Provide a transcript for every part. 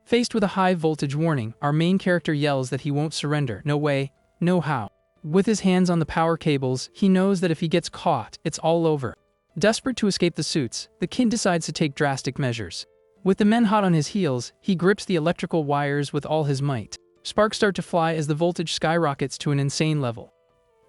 Faced with a high-voltage warning, our main character yells that he won't surrender. No way, no how. With his hands on the power cables, he knows that if he gets caught, it's all over. Desperate to escape the suits, the kid decides to take drastic measures. With the men hot on his heels, he grips the electrical wires with all his might. Sparks start to fly as the voltage skyrockets to an insane level.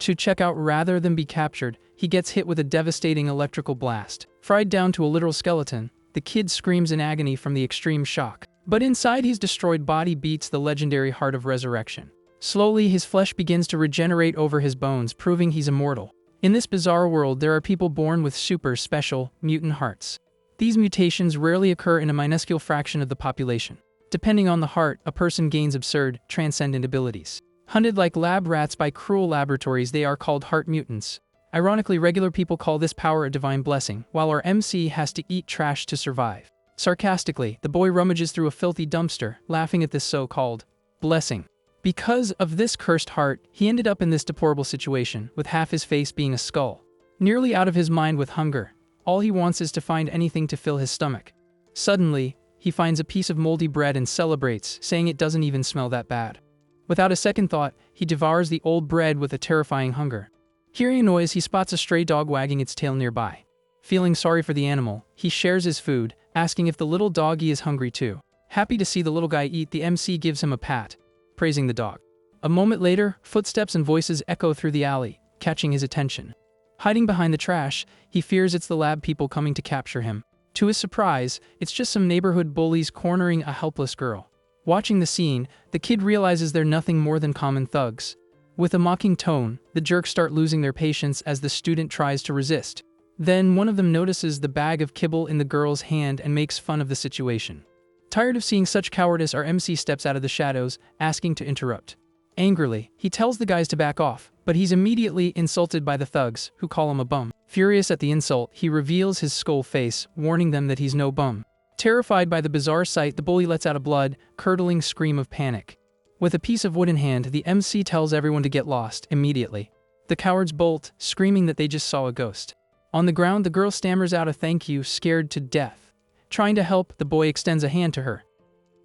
To check out rather than be captured, he gets hit with a devastating electrical blast. Fried down to a literal skeleton, the kid screams in agony from the extreme shock. But inside his destroyed body beats the legendary heart of resurrection. Slowly, his flesh begins to regenerate over his bones, proving he's immortal. In this bizarre world, there are people born with super special mutant hearts. These mutations rarely occur in a minuscule fraction of the population. Depending on the heart, a person gains absurd, transcendent abilities. Hunted like lab rats by cruel laboratories, they are called heart mutants. Ironically, regular people call this power a divine blessing, while our MC has to eat trash to survive. Sarcastically, the boy rummages through a filthy dumpster, laughing at this so-called blessing. Because of this cursed heart, he ended up in this deplorable situation, with half his face being a skull. Nearly out of his mind with hunger, all he wants is to find anything to fill his stomach. Suddenly, he finds a piece of moldy bread and celebrates, saying it doesn't even smell that bad. Without a second thought, he devours the old bread with a terrifying hunger. Hearing a noise, he spots a stray dog wagging its tail nearby. Feeling sorry for the animal, he shares his food, asking if the little doggy is hungry too. Happy to see the little guy eat, the MC gives him a pat, praising the dog. A moment later, footsteps and voices echo through the alley, catching his attention. Hiding behind the trash, he fears it's the lab people coming to capture him. To his surprise, it's just some neighborhood bullies cornering a helpless girl. Watching the scene, the kid realizes they're nothing more than common thugs. With a mocking tone, the jerks start losing their patience as the student tries to resist. Then one of them notices the bag of kibble in the girl's hand and makes fun of the situation. Tired of seeing such cowardice, our MC steps out of the shadows, asking to interrupt. Angrily, he tells the guys to back off, but he's immediately insulted by the thugs, who call him a bum. Furious at the insult, he reveals his skull face, warning them that he's no bum. Terrified by the bizarre sight, the bully lets out a blood-curdling scream of panic. With a piece of wood in hand, the MC tells everyone to get lost immediately. The cowards bolt, screaming that they just saw a ghost. On the ground, the girl stammers out a thank you, scared to death. Trying to help, the boy extends a hand to her.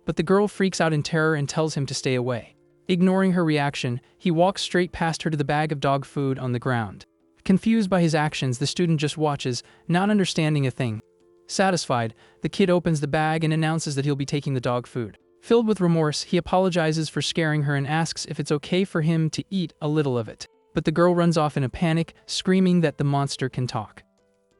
But the girl freaks out in terror and tells him to stay away. Ignoring her reaction, he walks straight past her to the bag of dog food on the ground. Confused by his actions, the student just watches, not understanding a thing. Satisfied, the kid opens the bag and announces that he'll be taking the dog food. Filled with remorse, he apologizes for scaring her and asks if it's okay for him to eat a little of it. But the girl runs off in a panic, screaming that the monster can talk.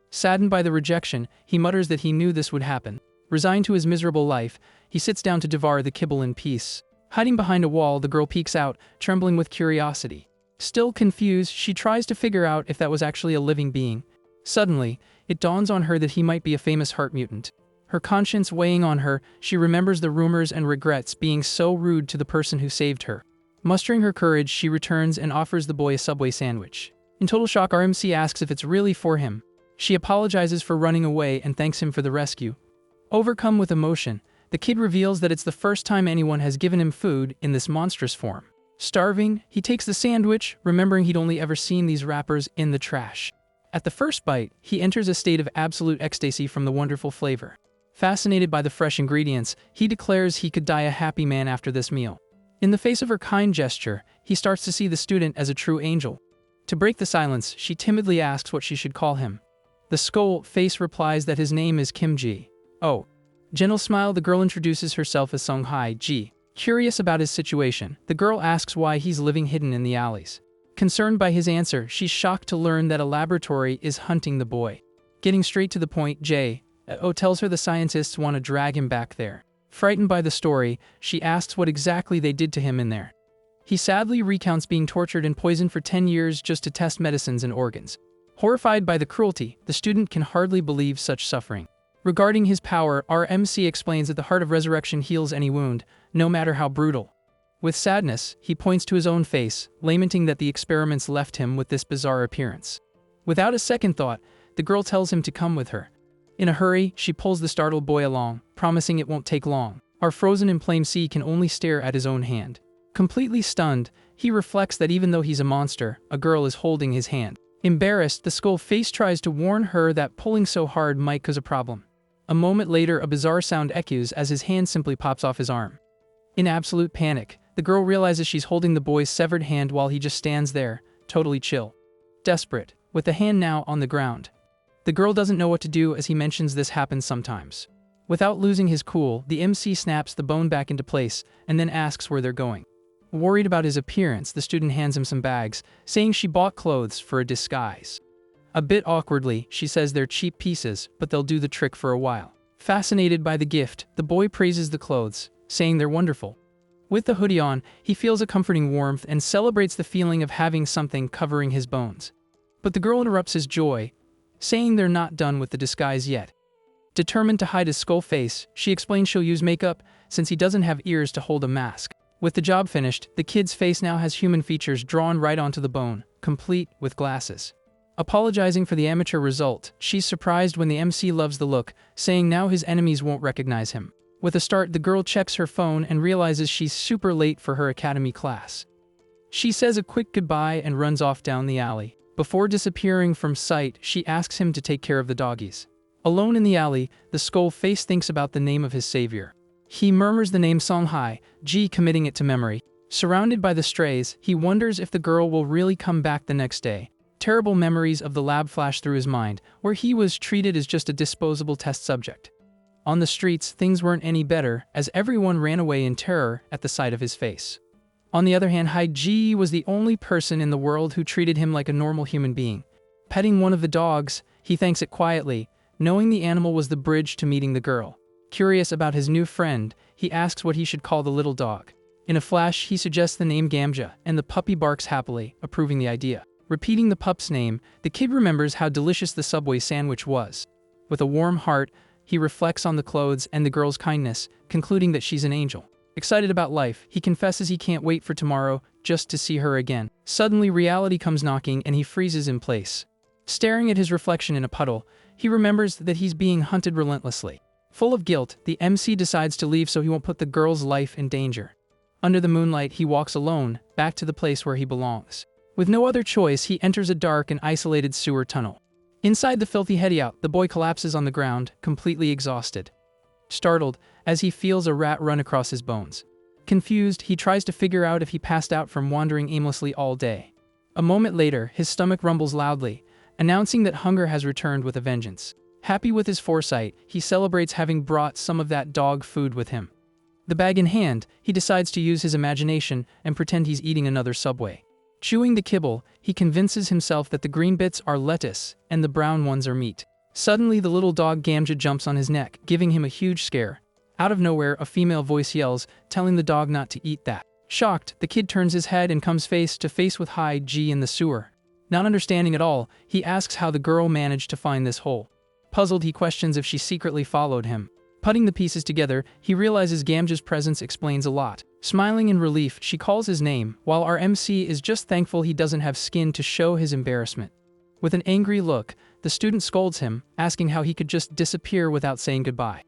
Saddened by the rejection, he mutters that he knew this would happen. Resigned to his miserable life, he sits down to devour the kibble in peace. Hiding behind a wall, the girl peeks out, trembling with curiosity. Still confused, she tries to figure out if that was actually a living being. Suddenly, it dawns on her that he might be a famous heart mutant. Her conscience weighing on her, she remembers the rumors and regrets being so rude to the person who saved her. Mustering her courage, she returns and offers the boy a Subway sandwich. In total shock, our MC asks if it's really for him. She apologizes for running away and thanks him for the rescue. Overcome with emotion, the kid reveals that it's the first time anyone has given him food in this monstrous form. Starving, he takes the sandwich, remembering he'd only ever seen these wrappers in the trash. At the first bite, he enters a state of absolute ecstasy from the wonderful flavor. Fascinated by the fresh ingredients, he declares he could die a happy man after this meal. In the face of her kind gesture, he starts to see the student as a true angel. To break the silence, she timidly asks what she should call him. The skull face replies that his name is Kim Ji. Oh. Gentle smile, the girl introduces herself as Sung Hai Ji. Curious about his situation, the girl asks why he's living hidden in the alleys. Concerned by his answer, she's shocked to learn that a laboratory is hunting the boy. Getting straight to the point, J.O. tells her the scientists want to drag him back there. Frightened by the story, she asks what exactly they did to him in there. He sadly recounts being tortured and poisoned for 10 years just to test medicines and organs. Horrified by the cruelty, the student can hardly believe such suffering. Regarding his power, our MC explains that the heart of resurrection heals any wound, no matter how brutal. With sadness, he points to his own face, lamenting that the experiments left him with this bizarre appearance. Without a second thought, the girl tells him to come with her. In a hurry, she pulls the startled boy along, promising it won't take long. Our frozen in plain sea can only stare at his own hand. Completely stunned, he reflects that even though he's a monster, a girl is holding his hand. Embarrassed, the skull face tries to warn her that pulling so hard might cause a problem. A moment later, a bizarre sound echoes as his hand simply pops off his arm. In absolute panic, the girl realizes she's holding the boy's severed hand while he just stands there, totally chill. Desperate, with the hand now on the ground. The girl doesn't know what to do as he mentions this happens sometimes. Without losing his cool, the MC snaps the bone back into place and then asks where they're going. Worried about his appearance, the student hands him some bags, saying she bought clothes for a disguise. A bit awkwardly, she says they're cheap pieces, but they'll do the trick for a while. Fascinated by the gift, the boy praises the clothes, saying they're wonderful. With the hoodie on, he feels a comforting warmth and celebrates the feeling of having something covering his bones. But the girl interrupts his joy, saying they're not done with the disguise yet. Determined to hide his skull face, she explains she'll use makeup since he doesn't have ears to hold a mask. With the job finished, the kid's face now has human features drawn right onto the bone, complete with glasses. Apologizing for the amateur result, she's surprised when the MC loves the look, saying now his enemies won't recognize him. With a start, the girl checks her phone and realizes she's super late for her academy class. She says a quick goodbye and runs off down the alley. Before disappearing from sight, she asks him to take care of the doggies. Alone in the alley, the skull face thinks about the name of his savior. He murmurs the name Songhai, committing it to memory. Surrounded by the strays, he wonders if the girl will really come back the next day. Terrible memories of the lab flash through his mind, where he was treated as just a disposable test subject. On the streets, things weren't any better, as everyone ran away in terror at the sight of his face. On the other hand, Hai-ji was the only person in the world who treated him like a normal human being. Petting one of the dogs, he thanks it quietly, knowing the animal was the bridge to meeting the girl. Curious about his new friend, he asks what he should call the little dog. In a flash, he suggests the name Gamja, and the puppy barks happily, approving the idea. Repeating the pup's name, the kid remembers how delicious the Subway sandwich was. With a warm heart, he reflects on the clothes and the girl's kindness, concluding that she's an angel. Excited about life, he confesses he can't wait for tomorrow just to see her again. Suddenly, reality comes knocking and he freezes in place. Staring at his reflection in a puddle, he remembers that he's being hunted relentlessly. Full of guilt, the MC decides to leave so he won't put the girl's life in danger. Under the moonlight, he walks alone, back to the place where he belongs. With no other choice, he enters a dark and isolated sewer tunnel. Inside the filthy hideout, the boy collapses on the ground, completely exhausted. Startled, as he feels a rat run across his bones. Confused, he tries to figure out if he passed out from wandering aimlessly all day. A moment later, his stomach rumbles loudly, announcing that hunger has returned with a vengeance. Happy with his foresight, he celebrates having brought some of that dog food with him. The bag in hand, he decides to use his imagination and pretend he's eating another Subway. Chewing the kibble, he convinces himself that the green bits are lettuce and the brown ones are meat. Suddenly, the little dog Gamja jumps on his neck, giving him a huge scare. Out of nowhere, a female voice yells, telling the dog not to eat that. Shocked, the kid turns his head and comes face to face with Hai-ji in the sewer. Not understanding at all, he asks how the girl managed to find this hole. Puzzled, he questions if she secretly followed him. Putting the pieces together, he realizes Gamja's presence explains a lot. Smiling in relief, she calls his name, while our MC is just thankful he doesn't have skin to show his embarrassment. With an angry look, the student scolds him, asking how he could just disappear without saying goodbye.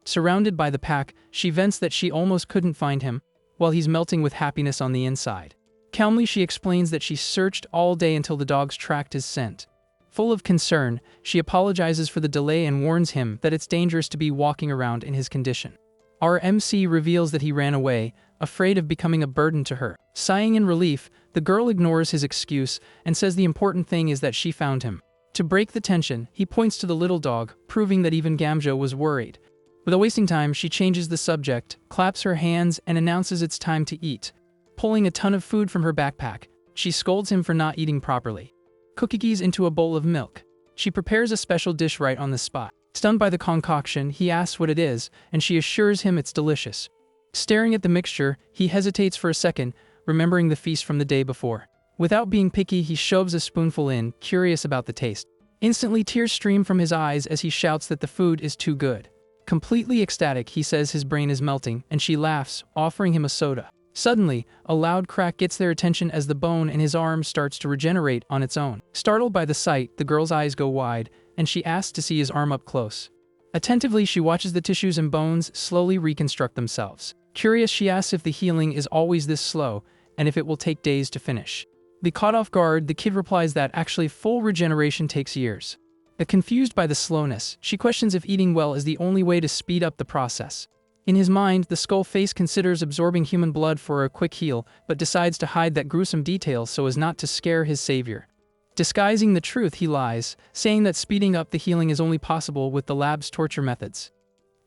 Surrounded by the pack, she vents that she almost couldn't find him, while he's melting with happiness on the inside. Calmly, she explains that she searched all day until the dogs tracked his scent. Full of concern, she apologizes for the delay and warns him that it's dangerous to be walking around in his condition. Our MC reveals that he ran away, afraid of becoming a burden to her. Sighing in relief, the girl ignores his excuse and says the important thing is that she found him. To break the tension, he points to the little dog, proving that even Gamja was worried. Without wasting time, she changes the subject, claps her hands, and announces it's time to eat. Pulling a ton of food from her backpack, she scolds him for not eating properly. Cookies into a bowl of milk. She prepares a special dish right on the spot. Stunned by the concoction, he asks what it is, and she assures him it's delicious. Staring at the mixture, he hesitates for a second, remembering the feast from the day before. Without being picky, he shoves a spoonful in, curious about the taste. Instantly, tears stream from his eyes as he shouts that the food is too good. Completely ecstatic, he says his brain is melting, and she laughs, offering him a soda. Suddenly, a loud crack gets their attention as the bone in his arm starts to regenerate on its own. Startled by the sight, the girl's eyes go wide, and she asks to see his arm up close. Attentively, she watches the tissues and bones slowly reconstruct themselves. Curious, she asks if the healing is always this slow, and if it will take days to finish. Caught off guard, the kid replies that actually full regeneration takes years. Confused by the slowness, she questions if eating well is the only way to speed up the process. In his mind, the skull face considers absorbing human blood for a quick heal, but decides to hide that gruesome detail so as not to scare his savior. Disguising the truth, he lies, saying that speeding up the healing is only possible with the lab's torture methods.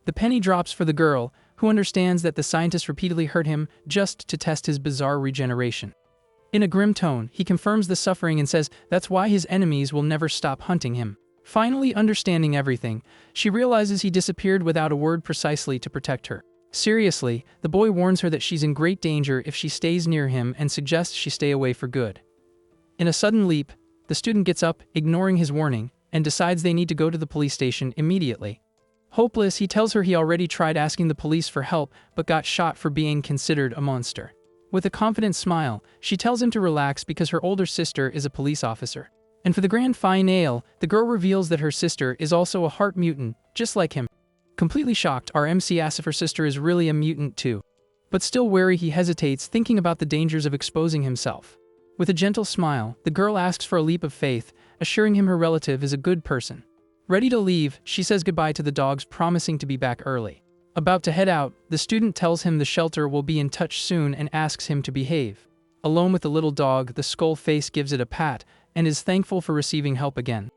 The penny drops for the girl, who understands that the scientist repeatedly hurt him just to test his bizarre regeneration. In a grim tone, he confirms the suffering and says that's why his enemies will never stop hunting him. Finally understanding everything, she realizes he disappeared without a word precisely to protect her. Seriously, the boy warns her that she's in great danger if she stays near him and suggests she stay away for good. In a sudden leap, the student gets up, ignoring his warning, and decides they need to go to the police station immediately. Hopeless, he tells her he already tried asking the police for help but got shot for being considered a monster. With a confident smile, she tells him to relax because her older sister is a police officer. And for the grand finale, the girl reveals that her sister is also a heart mutant, just like him. Completely shocked, our MC asks if her sister is really a mutant too. But still wary, he hesitates, thinking about the dangers of exposing himself. With a gentle smile, the girl asks for a leap of faith, assuring him her relative is a good person. Ready to leave, she says goodbye to the dogs, promising to be back early. About to head out, the student tells him the shelter will be in touch soon and asks him to behave. Alone with the little dog, the skull face gives it a pat and is thankful for receiving help again.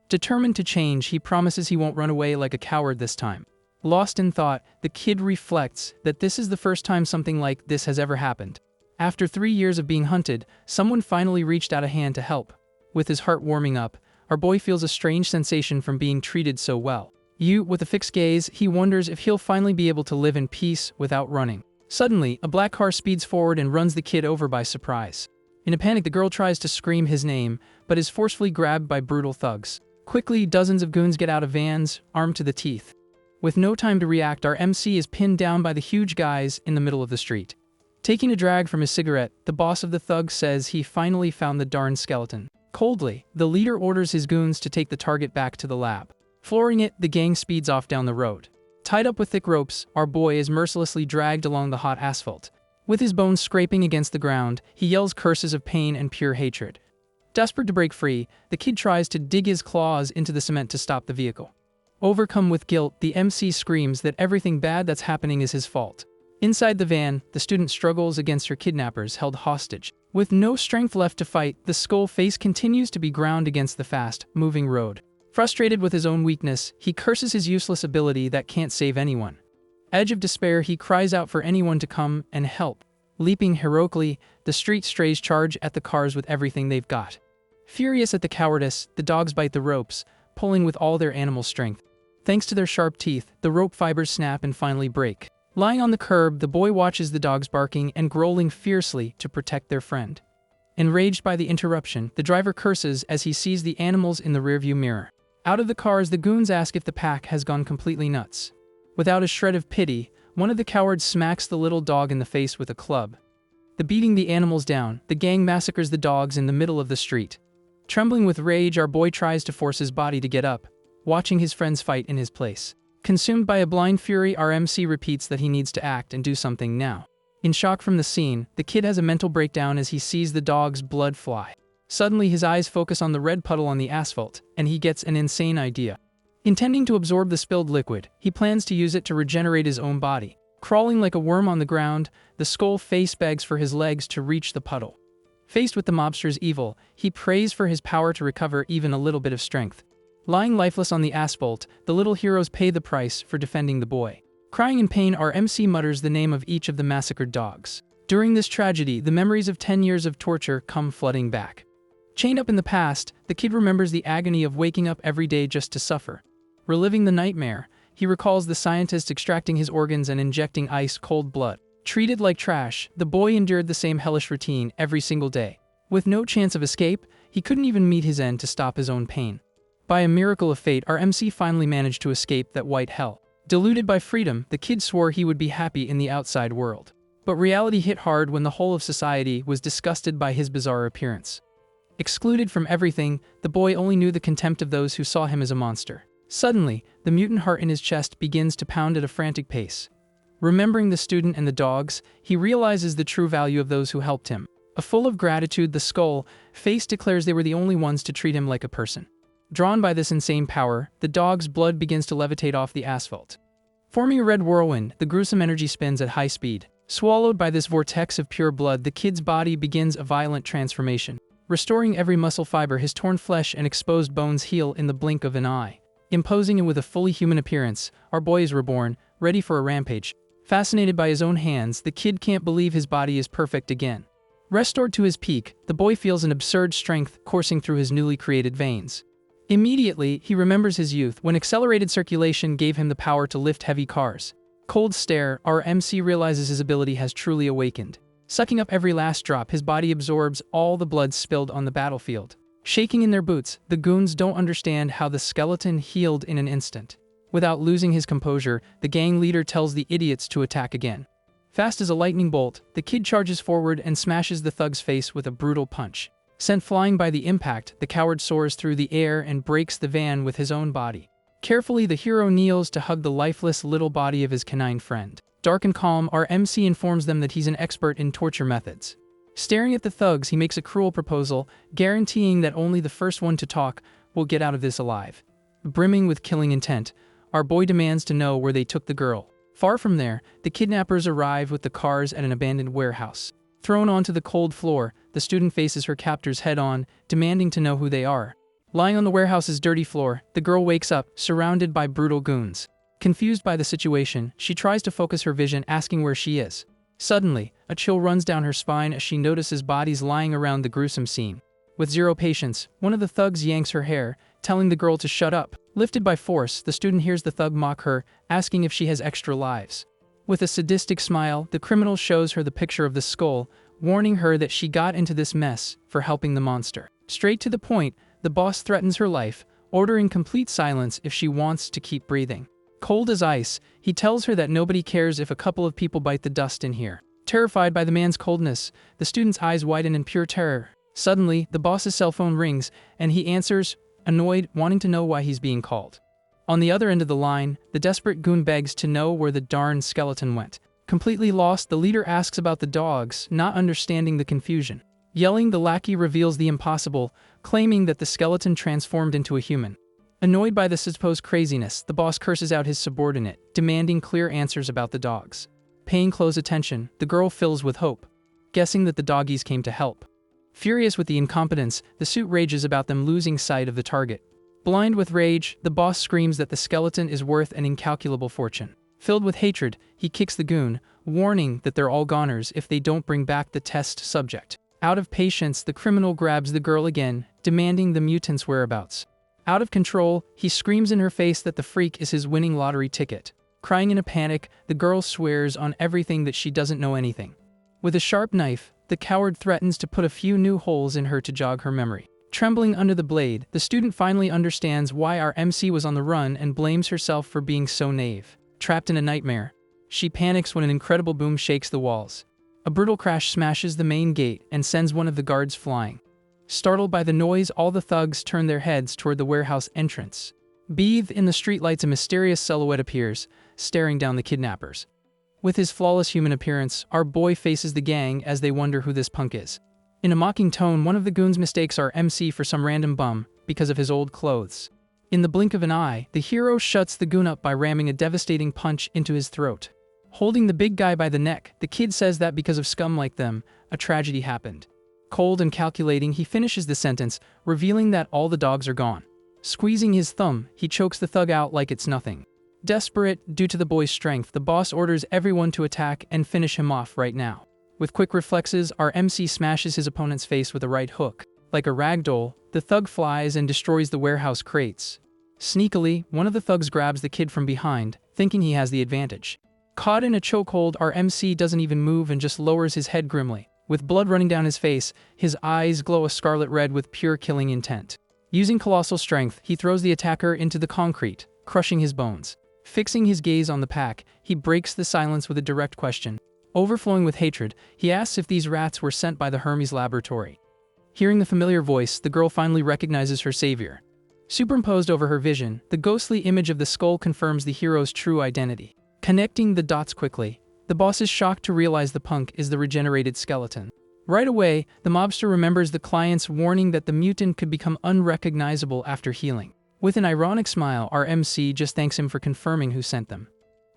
Determined to change, he promises he won't run away like a coward this time. Lost in thought, the kid reflects that this is the first time something like this has ever happened. After 3 years of being hunted, someone finally reached out a hand to help. With his heart warming up, our boy feels a strange sensation from being treated so well. With a fixed gaze, he wonders if he'll finally be able to live in peace without running. Suddenly, a black car speeds forward and runs the kid over by surprise. In a panic, the girl tries to scream his name, but is forcefully grabbed by brutal thugs. Quickly, dozens of goons get out of vans, armed to the teeth. With no time to react, our MC is pinned down by the huge guys in the middle of the street. Taking a drag from his cigarette, the boss of the thugs says he finally found the darn skeleton. Coldly, the leader orders his goons to take the target back to the lab. Flooring it, the gang speeds off down the road. Tied up with thick ropes, our boy is mercilessly dragged along the hot asphalt. With his bones scraping against the ground, he yells curses of pain and pure hatred. Desperate to break free, the kid tries to dig his claws into the cement to stop the vehicle. Overcome with guilt, the MC screams that everything bad that's happening is his fault. Inside the van, the student struggles against her kidnappers held hostage. With no strength left to fight, the skull face continues to be ground against the fast-moving road. Frustrated with his own weakness, he curses his useless ability that can't save anyone. Edge of despair, he cries out for anyone to come and help. Leaping heroically, the street strays charge at the cars with everything they've got. Furious at the cowardice, the dogs bite the ropes, pulling with all their animal strength. Thanks to their sharp teeth, the rope fibers snap and finally break. Lying on the curb, the boy watches the dogs barking and growling fiercely to protect their friend. Enraged by the interruption, the driver curses as he sees the animals in the rearview mirror. Out of the cars, the goons ask if the pack has gone completely nuts. Without a shred of pity, one of the cowards smacks the little dog in the face with a club. Beating the animals down, the gang massacres the dogs in the middle of the street. Trembling with rage, our boy tries to force his body to get up, watching his friends fight in his place. Consumed by a blind fury, our MC repeats that he needs to act and do something now. In shock from the scene, the kid has a mental breakdown as he sees the dog's blood fly. Suddenly, his eyes focus on the red puddle on the asphalt, and he gets an insane idea. Intending to absorb the spilled liquid, he plans to use it to regenerate his own body. Crawling like a worm on the ground, the skull face begs for his legs to reach the puddle. Faced with the mobster's evil, he prays for his power to recover even a little bit of strength. Lying lifeless on the asphalt, the little heroes pay the price for defending the boy. Crying in pain, our MC mutters the name of each of the massacred dogs. During this tragedy, the memories of 10 years of torture come flooding back. Chained up in the past, the kid remembers the agony of waking up every day just to suffer. Reliving the nightmare, he recalls the scientist extracting his organs and injecting ice-cold blood. Treated like trash, the boy endured the same hellish routine every single day. With no chance of escape, he couldn't even meet his end to stop his own pain. By a miracle of fate, our MC finally managed to escape that white hell. Deluded by freedom, the kid swore he would be happy in the outside world. But reality hit hard when the whole of society was disgusted by his bizarre appearance. Excluded from everything, the boy only knew the contempt of those who saw him as a monster. Suddenly, the mutant heart in his chest begins to pound at a frantic pace. Remembering the student and the dogs, he realizes the true value of those who helped him. Full of gratitude, the skull face declares they were the only ones to treat him like a person. Drawn by this insane power, the dog's blood begins to levitate off the asphalt. Forming a red whirlwind, the gruesome energy spins at high speed. Swallowed by this vortex of pure blood, the kid's body begins a violent transformation. Restoring every muscle fiber, his torn flesh and exposed bones heal in the blink of an eye. Imposing him with a fully human appearance, our boy is reborn, ready for a rampage. Fascinated by his own hands, the kid can't believe his body is perfect again. Restored to his peak, the boy feels an absurd strength coursing through his newly created veins. Immediately, he remembers his youth when accelerated circulation gave him the power to lift heavy cars. Cold stare, our MC realizes his ability has truly awakened. Sucking up every last drop, his body absorbs all the blood spilled on the battlefield. Shaking in their boots, the goons don't understand how the skeleton healed in an instant. Without losing his composure, the gang leader tells the idiots to attack again. Fast as a lightning bolt, the kid charges forward and smashes the thug's face with a brutal punch. Sent flying by the impact, the coward soars through the air and breaks the van with his own body. Carefully, the hero kneels to hug the lifeless little body of his canine friend. Dark and calm, our MC informs them that he's an expert in torture methods. Staring at the thugs, he makes a cruel proposal, guaranteeing that only the first one to talk will get out of this alive. Brimming with killing intent, our boy demands to know where they took the girl. Far from there, the kidnappers arrive with the cars at an abandoned warehouse. Thrown onto the cold floor, the student faces her captors head-on, demanding to know who they are. Lying on the warehouse's dirty floor, the girl wakes up, surrounded by brutal goons. Confused by the situation, she tries to focus her vision, asking where she is. Suddenly, a chill runs down her spine as she notices bodies lying around the gruesome scene. With zero patience, one of the thugs yanks her hair, telling the girl to shut up. Lifted by force, the student hears the thug mock her, asking if she has extra lives. With a sadistic smile, the criminal shows her the picture of the skull, warning her that she got into this mess for helping the monster. Straight to the point, the boss threatens her life, ordering complete silence if she wants to keep breathing. Cold as ice, he tells her that nobody cares if a couple of people bite the dust in here. Terrified by the man's coldness, the student's eyes widen in pure terror. Suddenly, the boss's cell phone rings, and he answers, annoyed, wanting to know why he's being called. On the other end of the line, the desperate goon begs to know where the darn skeleton went. Completely lost, the leader asks about the dogs, not understanding the confusion. Yelling, the lackey reveals the impossible, claiming that the skeleton transformed into a human. Annoyed by the supposed craziness, the boss curses out his subordinate, demanding clear answers about the dogs. Paying close attention, the girl fills with hope, guessing that the doggies came to help. Furious with the incompetence, the suit rages about them losing sight of the target. Blind with rage, the boss screams that the skeleton is worth an incalculable fortune. Filled with hatred, he kicks the goon, warning that they're all goners if they don't bring back the test subject. Out of patience, the criminal grabs the girl again, demanding the mutant's whereabouts. Out of control, he screams in her face that the freak is his winning lottery ticket. Crying in a panic, the girl swears on everything that she doesn't know anything. With a sharp knife, the coward threatens to put a few new holes in her to jog her memory. Trembling under the blade, the student finally understands why our MC was on the run and blames herself for being so naive. Trapped in a nightmare, she panics when an incredible boom shakes the walls. A brutal crash smashes the main gate and sends one of the guards flying. Startled by the noise, all the thugs turn their heads toward the warehouse entrance. Bathed in the streetlights, a mysterious silhouette appears, staring down the kidnappers. With his flawless human appearance, our boy faces the gang as they wonder who this punk is. In a mocking tone, one of the goons mistakes our MC for some random bum because of his old clothes. In the blink of an eye, the hero shuts the goon up by ramming a devastating punch into his throat. Holding the big guy by the neck, the kid says that because of scum like them, a tragedy happened. Cold and calculating, he finishes the sentence, revealing that all the dogs are gone. Squeezing his thumb, he chokes the thug out like it's nothing. Desperate, due to the boy's strength, the boss orders everyone to attack and finish him off right now. With quick reflexes, our MC smashes his opponent's face with a right hook. Like a ragdoll, the thug flies and destroys the warehouse crates. Sneakily, one of the thugs grabs the kid from behind, thinking he has the advantage. Caught in a chokehold, our MC doesn't even move and just lowers his head grimly. With blood running down his face, his eyes glow a scarlet red with pure killing intent. Using colossal strength, he throws the attacker into the concrete, crushing his bones. Fixing his gaze on the pack, he breaks the silence with a direct question. Overflowing with hatred, he asks if these rats were sent by the Hermes laboratory. Hearing the familiar voice, the girl finally recognizes her savior. Superimposed over her vision, the ghostly image of the skull confirms the hero's true identity. Connecting the dots quickly, the boss is shocked to realize the punk is the regenerated skeleton. Right away, the mobster remembers the client's warning that the mutant could become unrecognizable after healing. With an ironic smile, our MC just thanks him for confirming who sent them.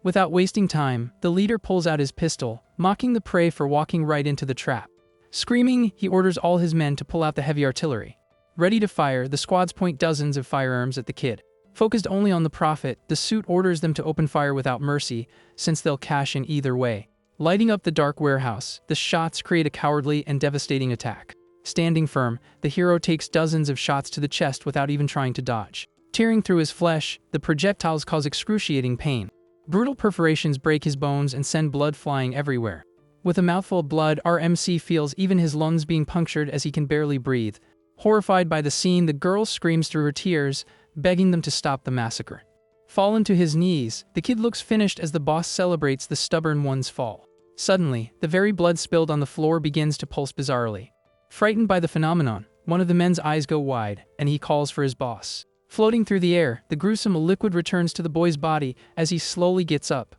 Without wasting time, the leader pulls out his pistol, mocking the prey for walking right into the trap. Screaming, he orders all his men to pull out the heavy artillery. Ready to fire, the squads point dozens of firearms at the kid. Focused only on the profit, the suit orders them to open fire without mercy, since they'll cash in either way. Lighting up the dark warehouse, the shots create a cowardly and devastating attack. Standing firm, the hero takes dozens of shots to the chest without even trying to dodge. Tearing through his flesh, the projectiles cause excruciating pain. Brutal perforations break his bones and send blood flying everywhere. With a mouthful of blood, our MC feels even his lungs being punctured as he can barely breathe. Horrified by the scene, the girl screams through her tears, begging them to stop the massacre. Fallen to his knees, the kid looks finished as the boss celebrates the stubborn one's fall. Suddenly, the very blood spilled on the floor begins to pulse bizarrely. Frightened by the phenomenon, one of the men's eyes go wide, and he calls for his boss. Floating through the air, the gruesome liquid returns to the boy's body as he slowly gets up.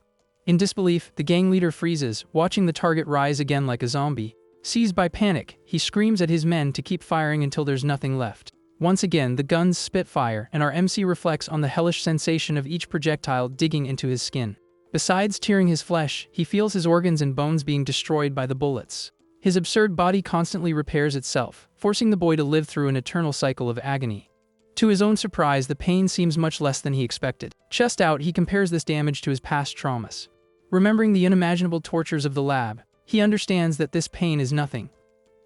In disbelief, the gang leader freezes, watching the target rise again like a zombie. Seized by panic, he screams at his men to keep firing until there's nothing left. Once again, the guns spit fire, and our MC reflects on the hellish sensation of each projectile digging into his skin. Besides tearing his flesh, he feels his organs and bones being destroyed by the bullets. His absurd body constantly repairs itself, forcing the boy to live through an eternal cycle of agony. To his own surprise, the pain seems much less than he expected. Chest out, he compares this damage to his past traumas. Remembering the unimaginable tortures of the lab, he understands that this pain is nothing.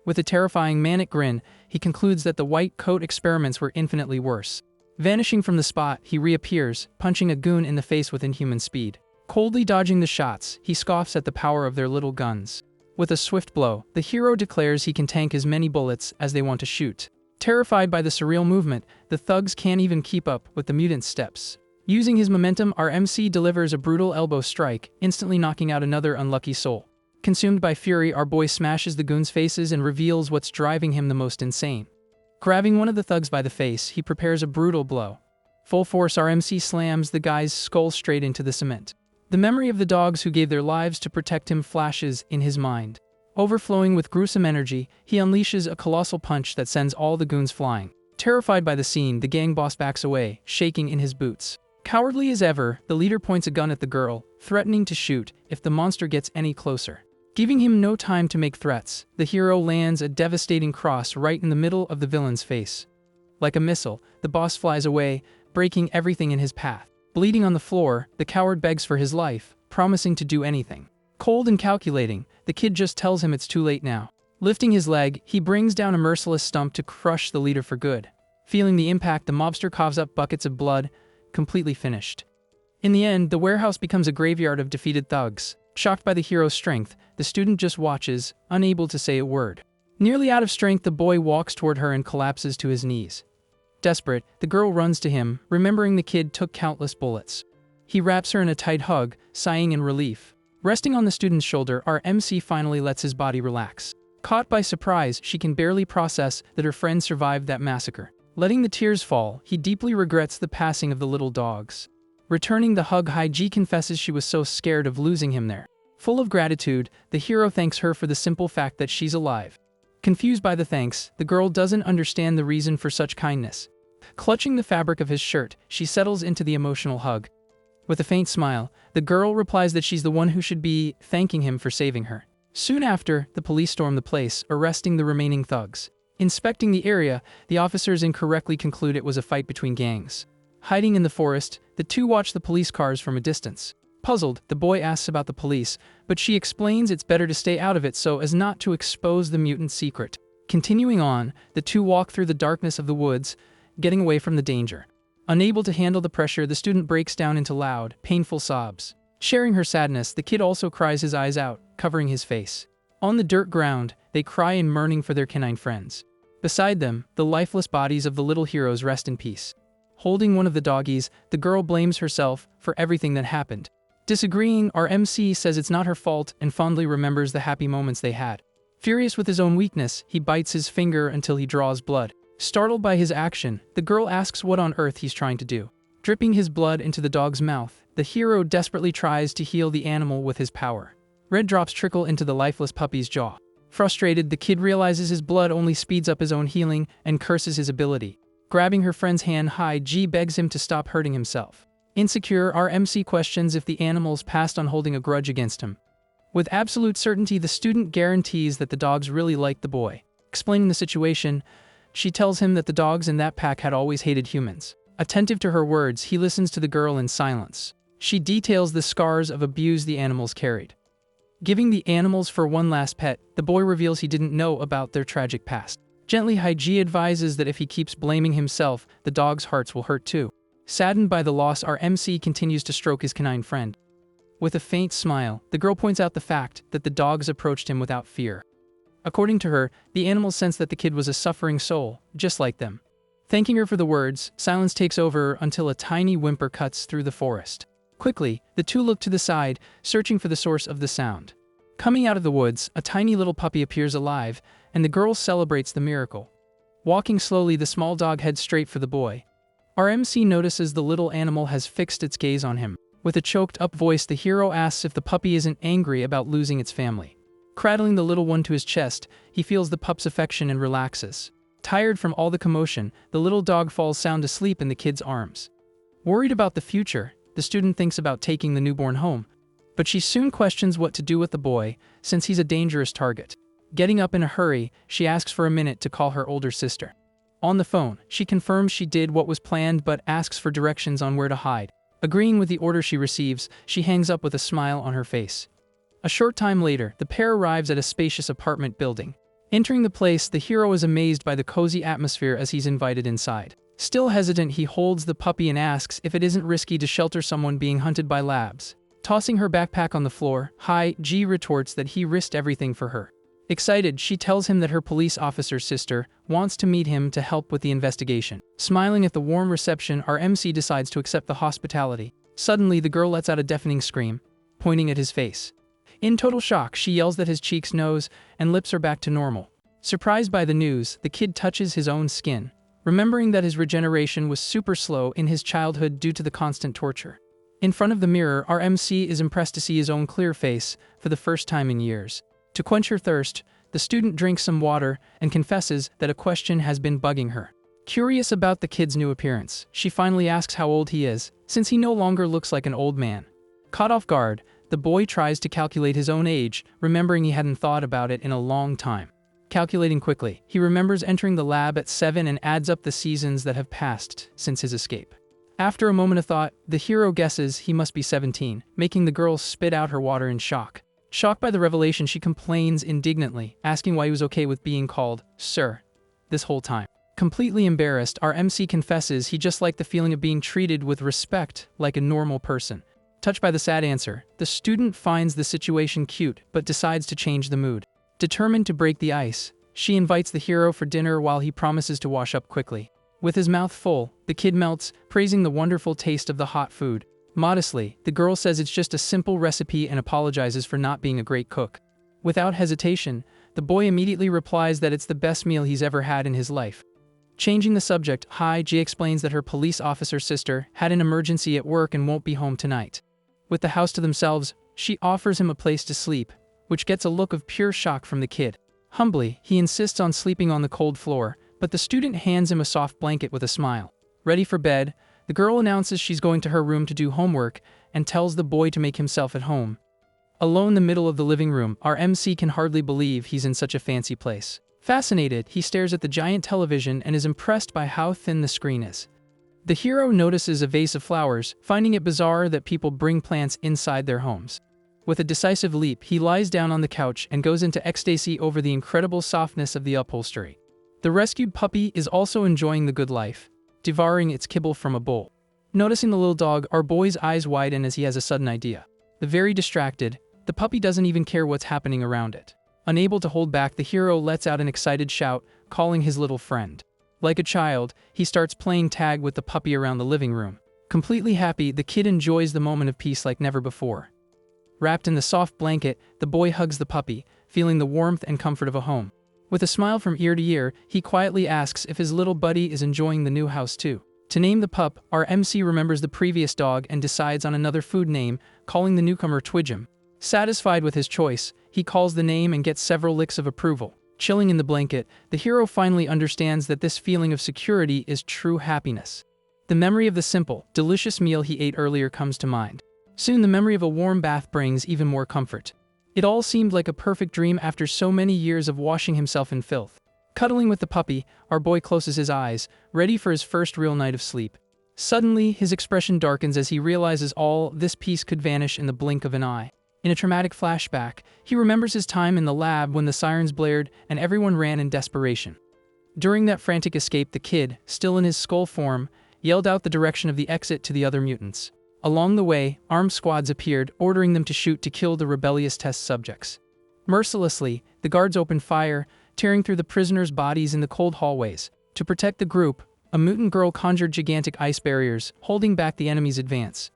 With a terrifying manic grin, he concludes that the white coat experiments were infinitely worse. Vanishing from the spot, he reappears, punching a goon in the face with inhuman speed. Coldly dodging the shots, he scoffs at the power of their little guns. With a swift blow, the hero declares he can tank as many bullets as they want to shoot. Terrified by the surreal movement, the thugs can't even keep up with the mutant's steps. Using his momentum, our MC delivers a brutal elbow strike, instantly knocking out another unlucky soul. Consumed by fury, our boy smashes the goons' faces and reveals what's driving him the most insane. Grabbing one of the thugs by the face, he prepares a brutal blow. Full force, our MC slams the guy's skull straight into the cement. The memory of the dogs who gave their lives to protect him flashes in his mind. Overflowing with gruesome energy, he unleashes a colossal punch that sends all the goons flying. Terrified by the scene, the gang boss backs away, shaking in his boots. Cowardly as ever, the leader points a gun at the girl, threatening to shoot if the monster gets any closer. Giving him no time to make threats, the hero lands a devastating cross right in the middle of the villain's face. Like a missile, the boss flies away, breaking everything in his path. Bleeding on the floor, the coward begs for his life, promising to do anything. Cold and calculating, the kid just tells him it's too late now. Lifting his leg, he brings down a merciless stump to crush the leader for good. Feeling the impact, the mobster coughs up buckets of blood, completely finished. In the end, the warehouse becomes a graveyard of defeated thugs. Shocked by the hero's strength, the student just watches, unable to say a word. Nearly out of strength, the boy walks toward her and collapses to his knees. Desperate, the girl runs to him, remembering the kid took countless bullets. He wraps her in a tight hug, sighing in relief. Resting on the student's shoulder, our MC finally lets his body relax. Caught by surprise, she can barely process that her friend survived that massacre. Letting the tears fall, he deeply regrets the passing of the little dogs. Returning the hug, Haiji confesses she was so scared of losing him there. Full of gratitude, the hero thanks her for the simple fact that she's alive. Confused by the thanks, the girl doesn't understand the reason for such kindness. Clutching the fabric of his shirt, she settles into the emotional hug. With a faint smile, the girl replies that she's the one who should be thanking him for saving her. Soon after, the police storm the place, arresting the remaining thugs. Inspecting the area, the officers incorrectly conclude it was a fight between gangs. Hiding in the forest, the two watch the police cars from a distance. Puzzled, the boy asks about the police, but she explains it's better to stay out of it so as not to expose the mutant secret. Continuing on, the two walk through the darkness of the woods, getting away from the danger. Unable to handle the pressure, the student breaks down into loud, painful sobs. Sharing her sadness, the kid also cries his eyes out, covering his face. On the dirt ground, they cry in mourning for their canine friends. Beside them, the lifeless bodies of the little heroes rest in peace. Holding one of the doggies, the girl blames herself for everything that happened. Disagreeing, our MC says it's not her fault and fondly remembers the happy moments they had. Furious with his own weakness, he bites his finger until he draws blood. Startled by his action, the girl asks what on earth he's trying to do. Dripping his blood into the dog's mouth, the hero desperately tries to heal the animal with his power. Red drops trickle into the lifeless puppy's jaw. Frustrated, the kid realizes his blood only speeds up his own healing and curses his ability. Grabbing her friend's hand, Ji begs him to stop hurting himself. Insecure, our MC questions if the animals passed on holding a grudge against him. With absolute certainty, the student guarantees that the dogs really liked the boy. Explaining the situation, she tells him that the dogs in that pack had always hated humans. Attentive to her words, he listens to the girl in silence. She details the scars of abuse the animals carried. Giving the animals for one last pet, the boy reveals he didn't know about their tragic past. Gently, Ji advises that if he keeps blaming himself, the dogs' hearts will hurt too. Saddened by the loss, our MC continues to stroke his canine friend. With a faint smile, the girl points out the fact that the dogs approached him without fear. According to her, the animals sensed that the kid was a suffering soul, just like them. Thanking her for the words, silence takes over until a tiny whimper cuts through the forest. Quickly, the two look to the side, searching for the source of the sound. Coming out of the woods, a tiny little puppy appears alive, and the girl celebrates the miracle. Walking slowly, the small dog heads straight for the boy. Our MC notices the little animal has fixed its gaze on him. With a choked-up voice, the hero asks if the puppy isn't angry about losing its family. Cradling the little one to his chest, he feels the pup's affection and relaxes. Tired from all the commotion, the little dog falls sound asleep in the kid's arms. Worried about the future, the student thinks about taking the newborn home, but she soon questions what to do with the boy, since he's a dangerous target. Getting up in a hurry, she asks for a minute to call her older sister. On the phone, she confirms she did what was planned but asks for directions on where to hide. Agreeing with the order she receives, she hangs up with a smile on her face. A short time later, the pair arrives at a spacious apartment building. Entering the place, the hero is amazed by the cozy atmosphere as he's invited inside. Still hesitant, he holds the puppy and asks if it isn't risky to shelter someone being hunted by labs. Tossing her backpack on the floor, Ji retorts that he risked everything for her. Excited, she tells him that her police officer's sister wants to meet him to help with the investigation. Smiling at the warm reception, our MC decides to accept the hospitality. Suddenly, the girl lets out a deafening scream, pointing at his face. In total shock, she yells that his cheeks, nose, and lips are back to normal. Surprised by the news, the kid touches his own skin, remembering that his regeneration was super slow in his childhood due to the constant torture. In front of the mirror, our MC is impressed to see his own clear face for the first time in years. To quench her thirst, the student drinks some water and confesses that a question has been bugging her. Curious about the kid's new appearance, she finally asks how old he is, since he no longer looks like an old man. Caught off guard, the boy tries to calculate his own age, remembering he hadn't thought about it in a long time. Calculating quickly, he remembers entering the lab at 7 and adds up the seasons that have passed since his escape. After a moment of thought, the hero guesses he must be 17, making the girl spit out her water in shock. Shocked by the revelation, she complains indignantly, asking why he was okay with being called "sir" this whole time. Completely embarrassed, our MC confesses he just liked the feeling of being treated with respect like a normal person. Touched by the sad answer, the student finds the situation cute but decides to change the mood. Determined to break the ice, she invites the hero for dinner while he promises to wash up quickly. With his mouth full, the kid melts, praising the wonderful taste of the hot food. Modestly, the girl says it's just a simple recipe and apologizes for not being a great cook. Without hesitation, the boy immediately replies that it's the best meal he's ever had in his life. Changing the subject, Ji explains that her police officer's sister had an emergency at work and won't be home tonight. With the house to themselves, she offers him a place to sleep, which gets a look of pure shock from the kid. Humbly, he insists on sleeping on the cold floor, but the student hands him a soft blanket with a smile. Ready for bed, the girl announces she's going to her room to do homework and tells the boy to make himself at home. Alone in the middle of the living room, our MC can hardly believe he's in such a fancy place. Fascinated, he stares at the giant television and is impressed by how thin the screen is. The hero notices a vase of flowers, finding it bizarre that people bring plants inside their homes. With a decisive leap, he lies down on the couch and goes into ecstasy over the incredible softness of the upholstery. The rescued puppy is also enjoying the good life, devouring its kibble from a bowl. Noticing the little dog, our boy's eyes widen as he has a sudden idea. Very distracted, the puppy doesn't even care what's happening around it. Unable to hold back, the hero lets out an excited shout, calling his little friend. Like a child, he starts playing tag with the puppy around the living room. Completely happy, the kid enjoys the moment of peace like never before. Wrapped in the soft blanket, the boy hugs the puppy, feeling the warmth and comfort of a home. With a smile from ear to ear, he quietly asks if his little buddy is enjoying the new house too. To name the pup, our MC remembers the previous dog and decides on another food name, calling the newcomer Twidgem. Satisfied with his choice, he calls the name and gets several licks of approval. Chilling in the blanket, the hero finally understands that this feeling of security is true happiness. The memory of the simple, delicious meal he ate earlier comes to mind. Soon the memory of a warm bath brings even more comfort. It all seemed like a perfect dream after so many years of washing himself in filth. Cuddling with the puppy, our boy closes his eyes, ready for his first real night of sleep. Suddenly, his expression darkens as he realizes all this peace could vanish in the blink of an eye. In a traumatic flashback, he remembers his time in the lab when the sirens blared and everyone ran in desperation. During that frantic escape, the kid, still in his skull form, yelled out the direction of the exit to the other mutants. Along the way, armed squads appeared, ordering them to shoot to kill the rebellious test subjects. Mercilessly, the guards opened fire, tearing through the prisoners' bodies in the cold hallways. To protect the group, a mutant girl conjured gigantic ice barriers, holding back the enemy's advance.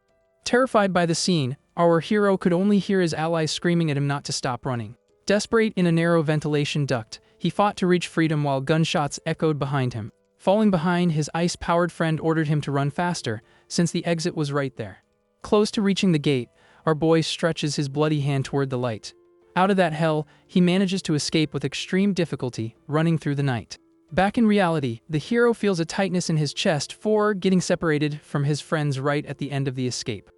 Terrified by the scene, our hero could only hear his allies screaming at him not to stop running. Desperate in a narrow ventilation duct, he fought to reach freedom while gunshots echoed behind him. Falling behind, his ice-powered friend ordered him to run faster, since the exit was right there. Close to reaching the gate, our boy stretches his bloody hand toward the light. Out of that hell, he manages to escape with extreme difficulty, running through the night. Back in reality, the hero feels a tightness in his chest for getting separated from his friends right at the end of the escape.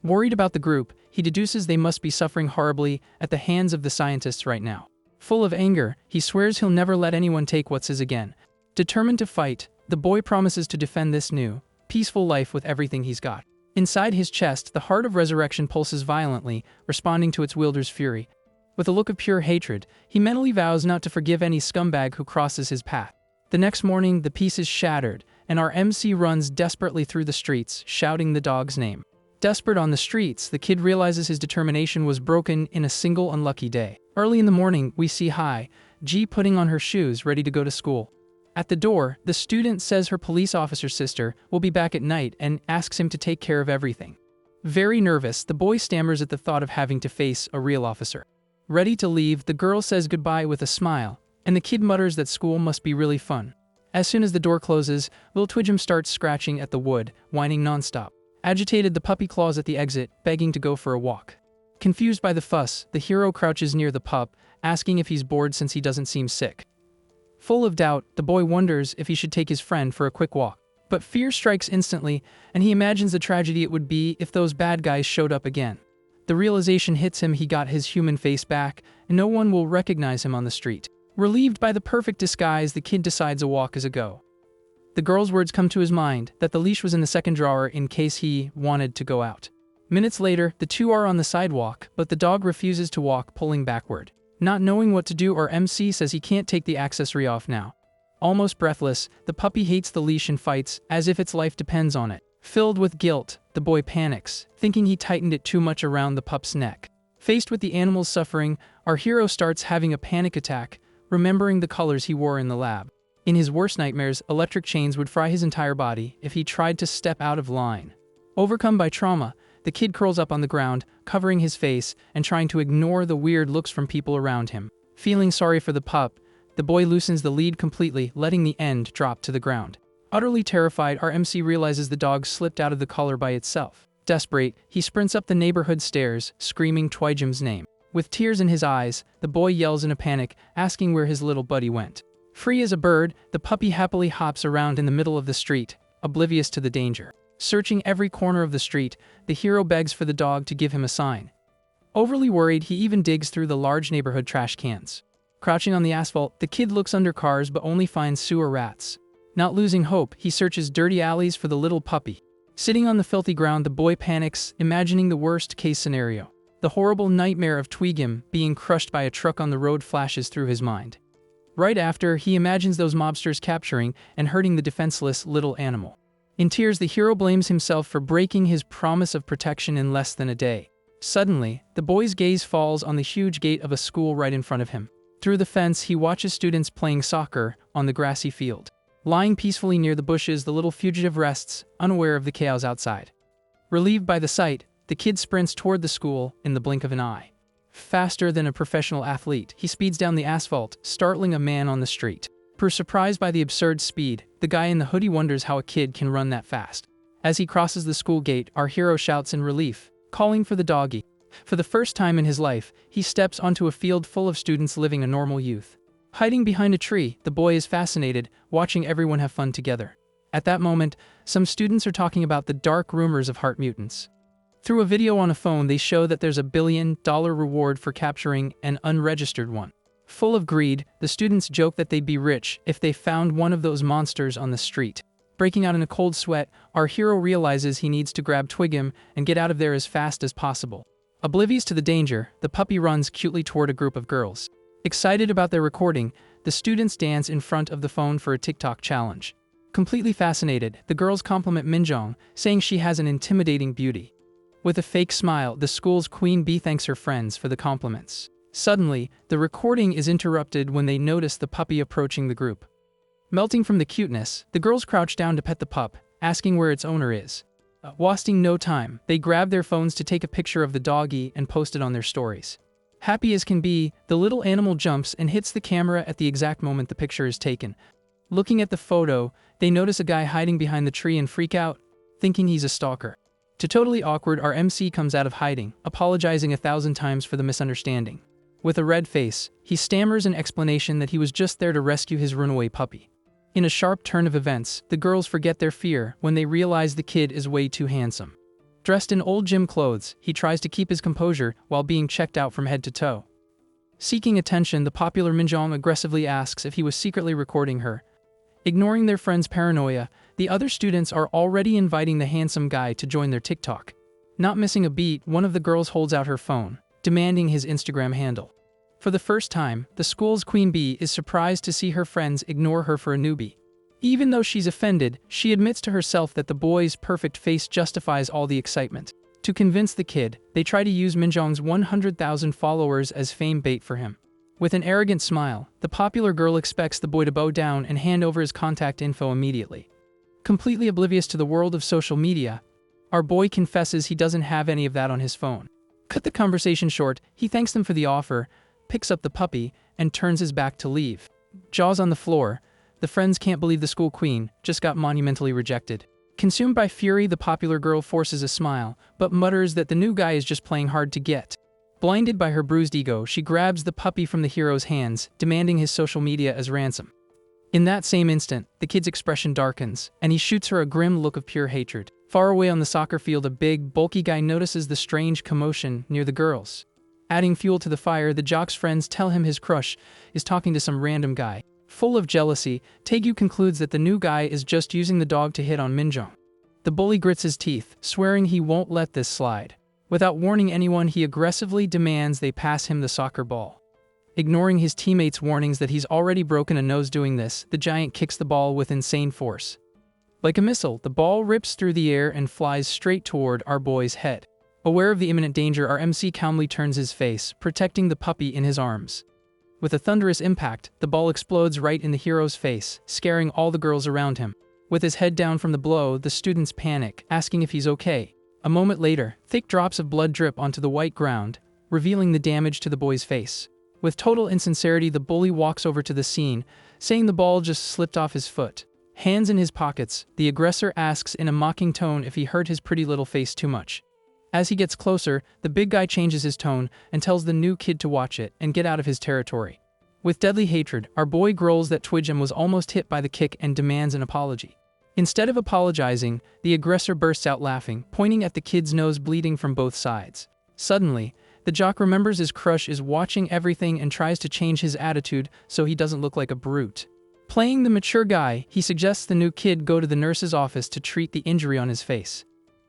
Worried about the group, he deduces they must be suffering horribly at the hands of the scientists right now. Full of anger, he swears he'll never let anyone take what's his again. Determined to fight, the boy promises to defend this new, peaceful life with everything he's got. Inside his chest, the heart of resurrection pulses violently, responding to its wielder's fury. With a look of pure hatred, he mentally vows not to forgive any scumbag who crosses his path. The next morning, the peace is shattered, and our MC runs desperately through the streets, shouting the dog's name. Desperate on the streets, the kid realizes his determination was broken in a single unlucky day. Early in the morning, we see G putting on her shoes, ready to go to school. At the door, the student says her police officer sister will be back at night and asks him to take care of everything. Very nervous, the boy stammers at the thought of having to face a real officer. Ready to leave, the girl says goodbye with a smile, and the kid mutters that school must be really fun. As soon as the door closes, Lil Twidgem starts scratching at the wood, whining nonstop. Agitated, the puppy claws at the exit, begging to go for a walk. Confused by the fuss, the hero crouches near the pup, asking if he's bored since he doesn't seem sick. Full of doubt, the boy wonders if he should take his friend for a quick walk. But fear strikes instantly, and he imagines the tragedy it would be if those bad guys showed up again. The realization hits him he got his human face back, and no one will recognize him on the street. Relieved by the perfect disguise, the kid decides a walk is a go. The girl's words come to his mind, that the leash was in the second drawer in case he wanted to go out. Minutes later, the two are on the sidewalk, but the dog refuses to walk, pulling backward. Not knowing what to do, our MC says he can't take the accessory off now. Almost breathless, the puppy hates the leash and fights, as if its life depends on it. Filled with guilt, the boy panics, thinking he tightened it too much around the pup's neck. Faced with the animal's suffering, our hero starts having a panic attack, remembering the colors he wore in the lab. In his worst nightmares, electric chains would fry his entire body if he tried to step out of line. Overcome by trauma, the kid curls up on the ground, covering his face and trying to ignore the weird looks from people around him. Feeling sorry for the pup, the boy loosens the lead completely, letting the end drop to the ground. Utterly terrified, our MC realizes the dog slipped out of the collar by itself. Desperate, he sprints up the neighborhood stairs, screaming Twigem's name. With tears in his eyes, the boy yells in a panic, asking where his little buddy went. Free as a bird, the puppy happily hops around in the middle of the street, oblivious to the danger. Searching every corner of the street, the hero begs for the dog to give him a sign. Overly worried, he even digs through the large neighborhood trash cans. Crouching on the asphalt, the kid looks under cars but only finds sewer rats. Not losing hope, he searches dirty alleys for the little puppy. Sitting on the filthy ground, the boy panics, imagining the worst-case scenario. The horrible nightmare of Twigem being crushed by a truck on the road flashes through his mind. Right after, he imagines those mobsters capturing and hurting the defenseless little animal. In tears, the hero blames himself for breaking his promise of protection in less than a day. Suddenly, the boy's gaze falls on the huge gate of a school right in front of him. Through the fence, he watches students playing soccer on the grassy field. Lying peacefully near the bushes, the little fugitive rests, unaware of the chaos outside. Relieved by the sight, the kid sprints toward the school in the blink of an eye. Faster than a professional athlete, he speeds down the asphalt, startling a man on the street. Surprised by the absurd speed, the guy in the hoodie wonders how a kid can run that fast. As he crosses the school gate, our hero shouts in relief, calling for the doggy. For the first time in his life, he steps onto a field full of students living a normal youth. Hiding behind a tree, the boy is fascinated, watching everyone have fun together. At that moment, some students are talking about the dark rumors of heart mutants. Through a video on a phone, they show that there's $1 billion reward for capturing an unregistered one. Full of greed, the students joke that they'd be rich if they found one of those monsters on the street. Breaking out in a cold sweat, our hero realizes he needs to grab Twig'em and get out of there as fast as possible. Oblivious to the danger, the puppy runs cutely toward a group of girls. Excited about their recording, the students dance in front of the phone for a TikTok challenge. Completely fascinated, the girls compliment Minjong, saying she has an intimidating beauty. With a fake smile, the school's queen bee thanks her friends for the compliments. Suddenly, the recording is interrupted when they notice the puppy approaching the group. Melting from the cuteness, the girls crouch down to pet the pup, asking where its owner is. Wasting no time, they grab their phones to take a picture of the doggy and post it on their stories. Happy as can be, the little animal jumps and hits the camera at the exact moment the picture is taken. Looking at the photo, they notice a guy hiding behind the tree and freak out, thinking he's a stalker. To totally awkward, our MC comes out of hiding, apologizing 1,000 times for the misunderstanding. With a red face, he stammers an explanation that he was just there to rescue his runaway puppy. In a sharp turn of events, the girls forget their fear when they realize the kid is way too handsome. Dressed in old gym clothes, he tries to keep his composure while being checked out from head to toe. Seeking attention, the popular Minjong aggressively asks if he was secretly recording her. Ignoring their friend's paranoia, the other students are already inviting the handsome guy to join their TikTok. Not missing a beat, one of the girls holds out her phone, demanding his Instagram handle. For the first time, the school's queen bee is surprised to see her friends ignore her for a newbie. Even though she's offended, she admits to herself that the boy's perfect face justifies all the excitement. To convince the kid, they try to use Minjong's 100,000 followers as fame bait for him. With an arrogant smile, the popular girl expects the boy to bow down and hand over his contact info immediately. Completely oblivious to the world of social media, our boy confesses he doesn't have any of that on his phone. Cut the conversation short, he thanks them for the offer, picks up the puppy, and turns his back to leave. Jaws on the floor, the friends can't believe the school queen just got monumentally rejected. Consumed by fury, the popular girl forces a smile, but mutters that the new guy is just playing hard to get. Blinded by her bruised ego, she grabs the puppy from the hero's hands, demanding his social media as ransom. In that same instant, the kid's expression darkens, and he shoots her a grim look of pure hatred. Far away on the soccer field, a big, bulky guy notices the strange commotion near the girls. Adding fuel to the fire, the jock's friends tell him his crush is talking to some random guy. Full of jealousy, Taegu concludes that the new guy is just using the dog to hit on Minjong. The bully grits his teeth, swearing he won't let this slide. Without warning anyone, he aggressively demands they pass him the soccer ball. Ignoring his teammates' warnings that he's already broken a nose doing this, the giant kicks the ball with insane force. Like a missile, the ball rips through the air and flies straight toward our boy's head. Aware of the imminent danger, our MC calmly turns his face, protecting the puppy in his arms. With a thunderous impact, the ball explodes right in the hero's face, scaring all the girls around him. With his head down from the blow, the students panic, asking if he's okay. A moment later, thick drops of blood drip onto the white ground, revealing the damage to the boy's face. With total insincerity, the bully walks over to the scene, saying the ball just slipped off his foot. Hands in his pockets, the aggressor asks in a mocking tone if he hurt his pretty little face too much. As he gets closer, the big guy changes his tone and tells the new kid to watch it and get out of his territory. With deadly hatred, our boy growls that Twig'em was almost hit by the kick and demands an apology. Instead of apologizing, the aggressor bursts out laughing, pointing at the kid's nose bleeding from both sides. Suddenly, the jock remembers his crush is watching everything and tries to change his attitude so he doesn't look like a brute. Playing the mature guy, he suggests the new kid go to the nurse's office to treat the injury on his face.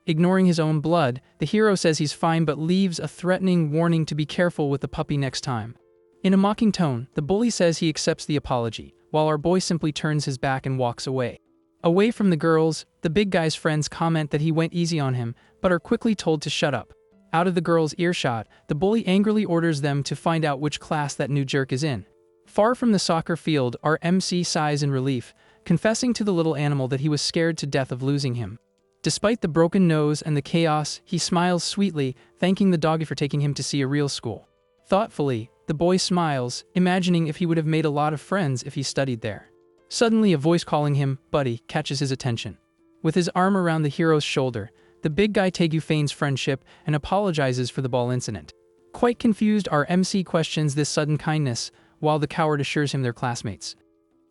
Ignoring his own blood, the hero says he's fine but leaves a threatening warning to be careful with the puppy next time. In a mocking tone, the bully says he accepts the apology, while our boy simply turns his back and walks away. Away from the girls, the big guy's friends comment that he went easy on him, but are quickly told to shut up. Out of the girls' earshot, the bully angrily orders them to find out which class that new jerk is in. Far from the soccer field, our MC sighs in relief, confessing to the little animal that he was scared to death of losing him. Despite the broken nose and the chaos, he smiles sweetly, thanking the doggy for taking him to see a real school. Thoughtfully, the boy smiles, imagining if he would have made a lot of friends if he studied there. Suddenly, a voice calling him, "Buddy," catches his attention. With his arm around the hero's shoulder, the big guy Taegu feigns friendship and apologizes for the ball incident. Quite confused, our MC questions this sudden kindness, while the coward assures him they're classmates.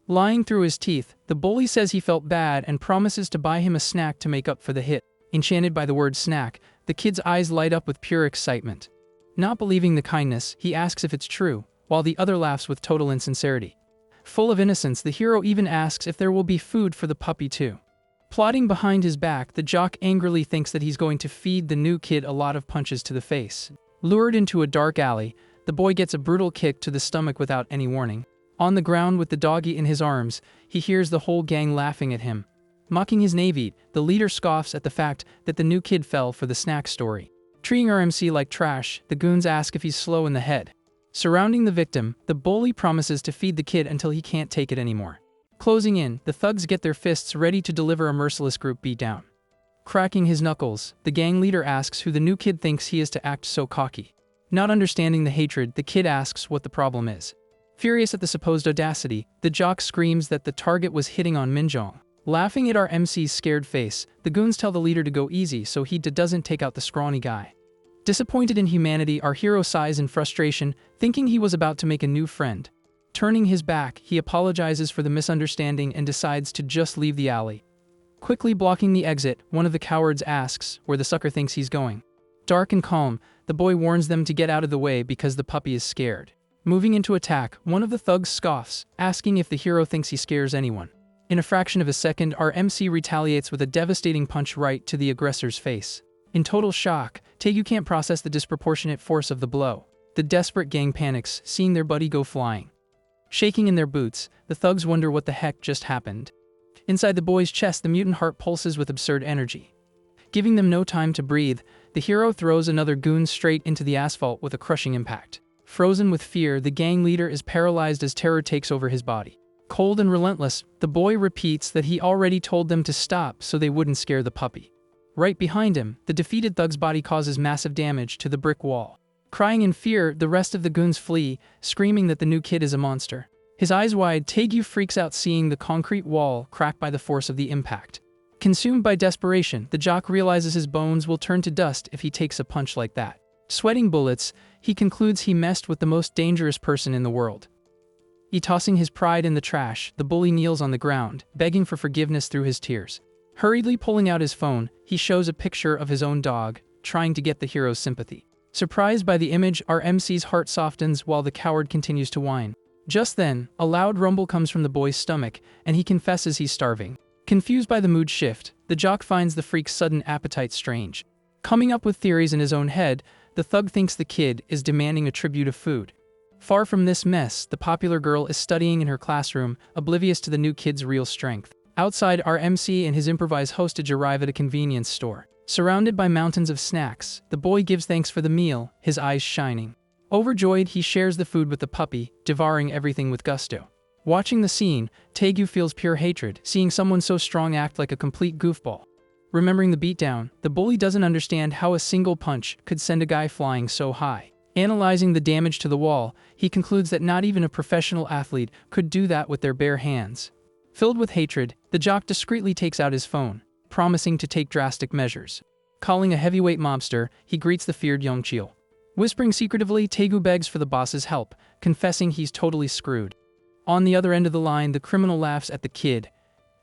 Lying through his teeth, the bully says he felt bad and promises to buy him a snack to make up for the hit. Enchanted by the word snack, the kid's eyes light up with pure excitement. Not believing the kindness, he asks if it's true, while the other laughs with total insincerity. Full of innocence, the hero even asks if there will be food for the puppy too. Plotting behind his back, the jock angrily thinks that he's going to feed the new kid a lot of punches to the face. Lured into a dark alley, the boy gets a brutal kick to the stomach without any warning. On the ground with the doggy in his arms, he hears the whole gang laughing at him. Mocking his navy, the leader scoffs at the fact that the new kid fell for the snack story. Treating our MC like trash, the goons ask if he's slow in the head. Surrounding the victim, the bully promises to feed the kid until he can't take it anymore. Closing in, the thugs get their fists ready to deliver a merciless group beatdown. Cracking his knuckles, the gang leader asks who the new kid thinks he is to act so cocky. Not understanding the hatred, the kid asks what the problem is. Furious at the supposed audacity, the jock screams that the target was hitting on Minjong. Laughing at our MC's scared face, the goons tell the leader to go easy so he doesn't take out the scrawny guy. Disappointed in humanity, our hero sighs in frustration, thinking he was about to make a new friend. Turning his back, he apologizes for the misunderstanding and decides to just leave the alley. Quickly blocking the exit, one of the cowards asks where the sucker thinks he's going. Dark and calm, the boy warns them to get out of the way because the puppy is scared. Moving into attack, one of the thugs scoffs, asking if the hero thinks he scares anyone. In a fraction of a second, our MC retaliates with a devastating punch right to the aggressor's face. In total shock, Taegu can't process the disproportionate force of the blow. The desperate gang panics, seeing their buddy go flying. Shaking in their boots, the thugs wonder what the heck just happened. Inside the boy's chest, the mutant heart pulses with absurd energy. Giving them no time to breathe, the hero throws another goon straight into the asphalt with a crushing impact. Frozen with fear, the gang leader is paralyzed as terror takes over his body. Cold and relentless, the boy repeats that he already told them to stop so they wouldn't scare the puppy. Right behind him, the defeated thug's body causes massive damage to the brick wall. Crying in fear, the rest of the goons flee, screaming that the new kid is a monster. His eyes wide, Taegu freaks out seeing the concrete wall crack by the force of the impact. Consumed by desperation, the jock realizes his bones will turn to dust if he takes a punch like that. Sweating bullets, he concludes he messed with the most dangerous person in the world. Tossing his pride in the trash, the bully kneels on the ground, begging for forgiveness through his tears. Hurriedly pulling out his phone, he shows a picture of his own dog, trying to get the hero's sympathy. Surprised by the image, our MC's heart softens while the coward continues to whine. Just then, a loud rumble comes from the boy's stomach, and he confesses he's starving. Confused by the mood shift, the jock finds the freak's sudden appetite strange. Coming up with theories in his own head, the thug thinks the kid is demanding a tribute of food. Far from this mess, the popular girl is studying in her classroom, oblivious to the new kid's real strength. Outside, our MC and his improvised hostage arrive at a convenience store. Surrounded by mountains of snacks, the boy gives thanks for the meal, his eyes shining. Overjoyed, he shares the food with the puppy, devouring everything with gusto. Watching the scene, Taegu feels pure hatred, seeing someone so strong act like a complete goofball. Remembering the beatdown, the bully doesn't understand how a single punch could send a guy flying so high. Analyzing the damage to the wall, he concludes that not even a professional athlete could do that with their bare hands. Filled with hatred, the jock discreetly takes out his phone, promising to take drastic measures. Calling a heavyweight mobster, he greets the feared Yongchil. Whispering secretively, Taegu begs for the boss's help, confessing he's totally screwed. On the other end of the line, the criminal laughs at the kid,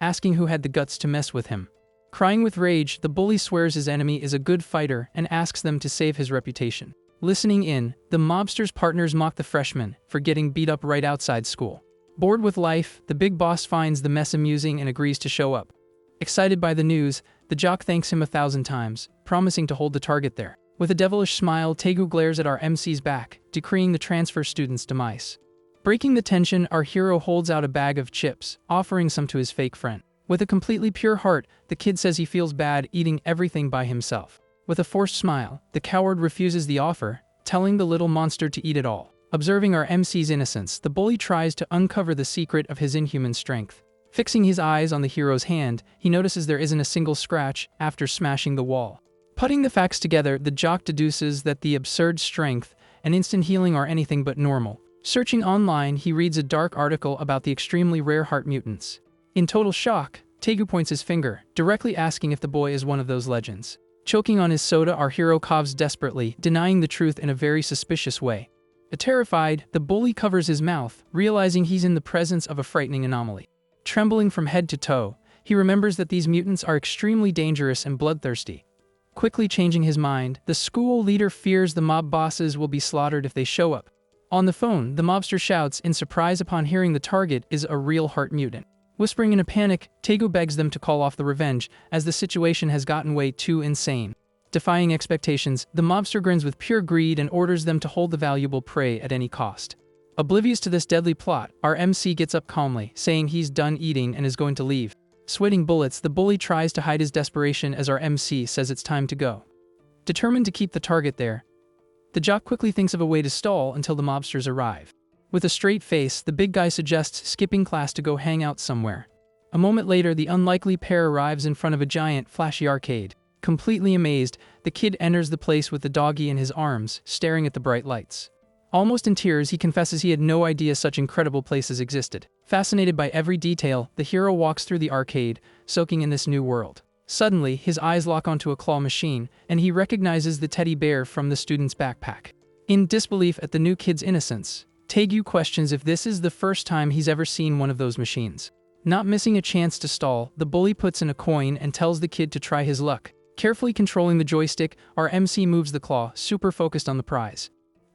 asking who had the guts to mess with him. Crying with rage, the bully swears his enemy is a good fighter and asks them to save his reputation. Listening in, the mobster's partners mock the freshman for getting beat up right outside school. Bored with life, the big boss finds the mess amusing and agrees to show up. Excited by the news, the jock thanks him 1,000 times, promising to hold the target there. With a devilish smile, Taegu glares at our MC's back, decreeing the transfer student's demise. Breaking the tension, our hero holds out a bag of chips, offering some to his fake friend. With a completely pure heart, the kid says he feels bad eating everything by himself. With a forced smile, the coward refuses the offer, telling the little monster to eat it all. Observing our MC's innocence, the bully tries to uncover the secret of his inhuman strength. Fixing his eyes on the hero's hand, he notices there isn't a single scratch after smashing the wall. Putting the facts together, the jock deduces that the absurd strength and instant healing are anything but normal. Searching online, he reads a dark article about the extremely rare heart mutants. In total shock, Taegu points his finger, directly asking if the boy is one of those legends. Choking on his soda, our hero coughs desperately, denying the truth in a very suspicious way. Terrified, the bully covers his mouth, realizing he's in the presence of a frightening anomaly. Trembling from head to toe, he remembers that these mutants are extremely dangerous and bloodthirsty. Quickly changing his mind, the school leader fears the mob bosses will be slaughtered if they show up. On the phone, the mobster shouts in surprise upon hearing the target is a real heart mutant. Whispering in a panic, Taegu begs them to call off the revenge, as the situation has gotten way too insane. Defying expectations, the mobster grins with pure greed and orders them to hold the valuable prey at any cost. Oblivious to this deadly plot, our MC gets up calmly, saying he's done eating and is going to leave. Sweating bullets, the bully tries to hide his desperation as our MC says it's time to go. Determined to keep the target there, the jock quickly thinks of a way to stall until the mobsters arrive. With a straight face, the big guy suggests skipping class to go hang out somewhere. A moment later, the unlikely pair arrives in front of a giant, flashy arcade. Completely amazed, the kid enters the place with the doggy in his arms, staring at the bright lights. Almost in tears, he confesses he had no idea such incredible places existed. Fascinated by every detail, the hero walks through the arcade, soaking in this new world. Suddenly, his eyes lock onto a claw machine, and he recognizes the teddy bear from the student's backpack. In disbelief at the new kid's innocence, Taegu questions if this is the first time he's ever seen one of those machines. Not missing a chance to stall, the bully puts in a coin and tells the kid to try his luck. Carefully controlling the joystick, our MC moves the claw, super focused on the prize.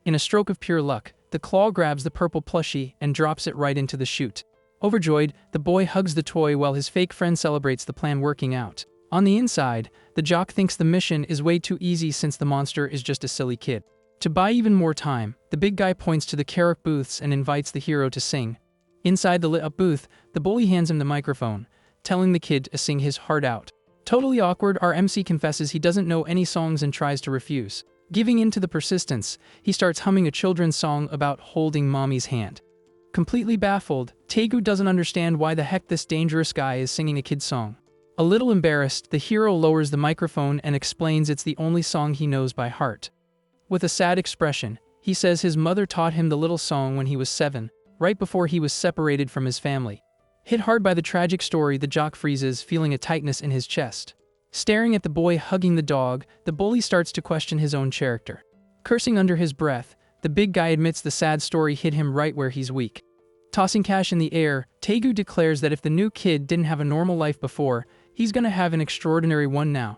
In a stroke of pure luck, the claw grabs the purple plushie and drops it right into the chute. Overjoyed, the boy hugs the toy while his fake friend celebrates the plan working out. On the inside, the jock thinks the mission is way too easy since the monster is just a silly kid. To buy even more time, the big guy points to the karaoke booths and invites the hero to sing. Inside the lit-up booth, the bully hands him the microphone, telling the kid to sing his heart out. Totally awkward, our MC confesses he doesn't know any songs and tries to refuse. Giving in to the persistence, he starts humming a children's song about holding mommy's hand. Completely baffled, Taegu doesn't understand why the heck this dangerous guy is singing a kid's song. A little embarrassed, the hero lowers the microphone and explains it's the only song he knows by heart. With a sad expression, he says his mother taught him the little song when he was 7, right before he was separated from his family. Hit hard by the tragic story, the jock freezes, feeling a tightness in his chest. Staring at the boy hugging the dog, the bully starts to question his own character. Cursing under his breath, the big guy admits the sad story hit him right where he's weak. Tossing cash in the air, Taegu declares that if the new kid didn't have a normal life before, he's gonna have an extraordinary one now.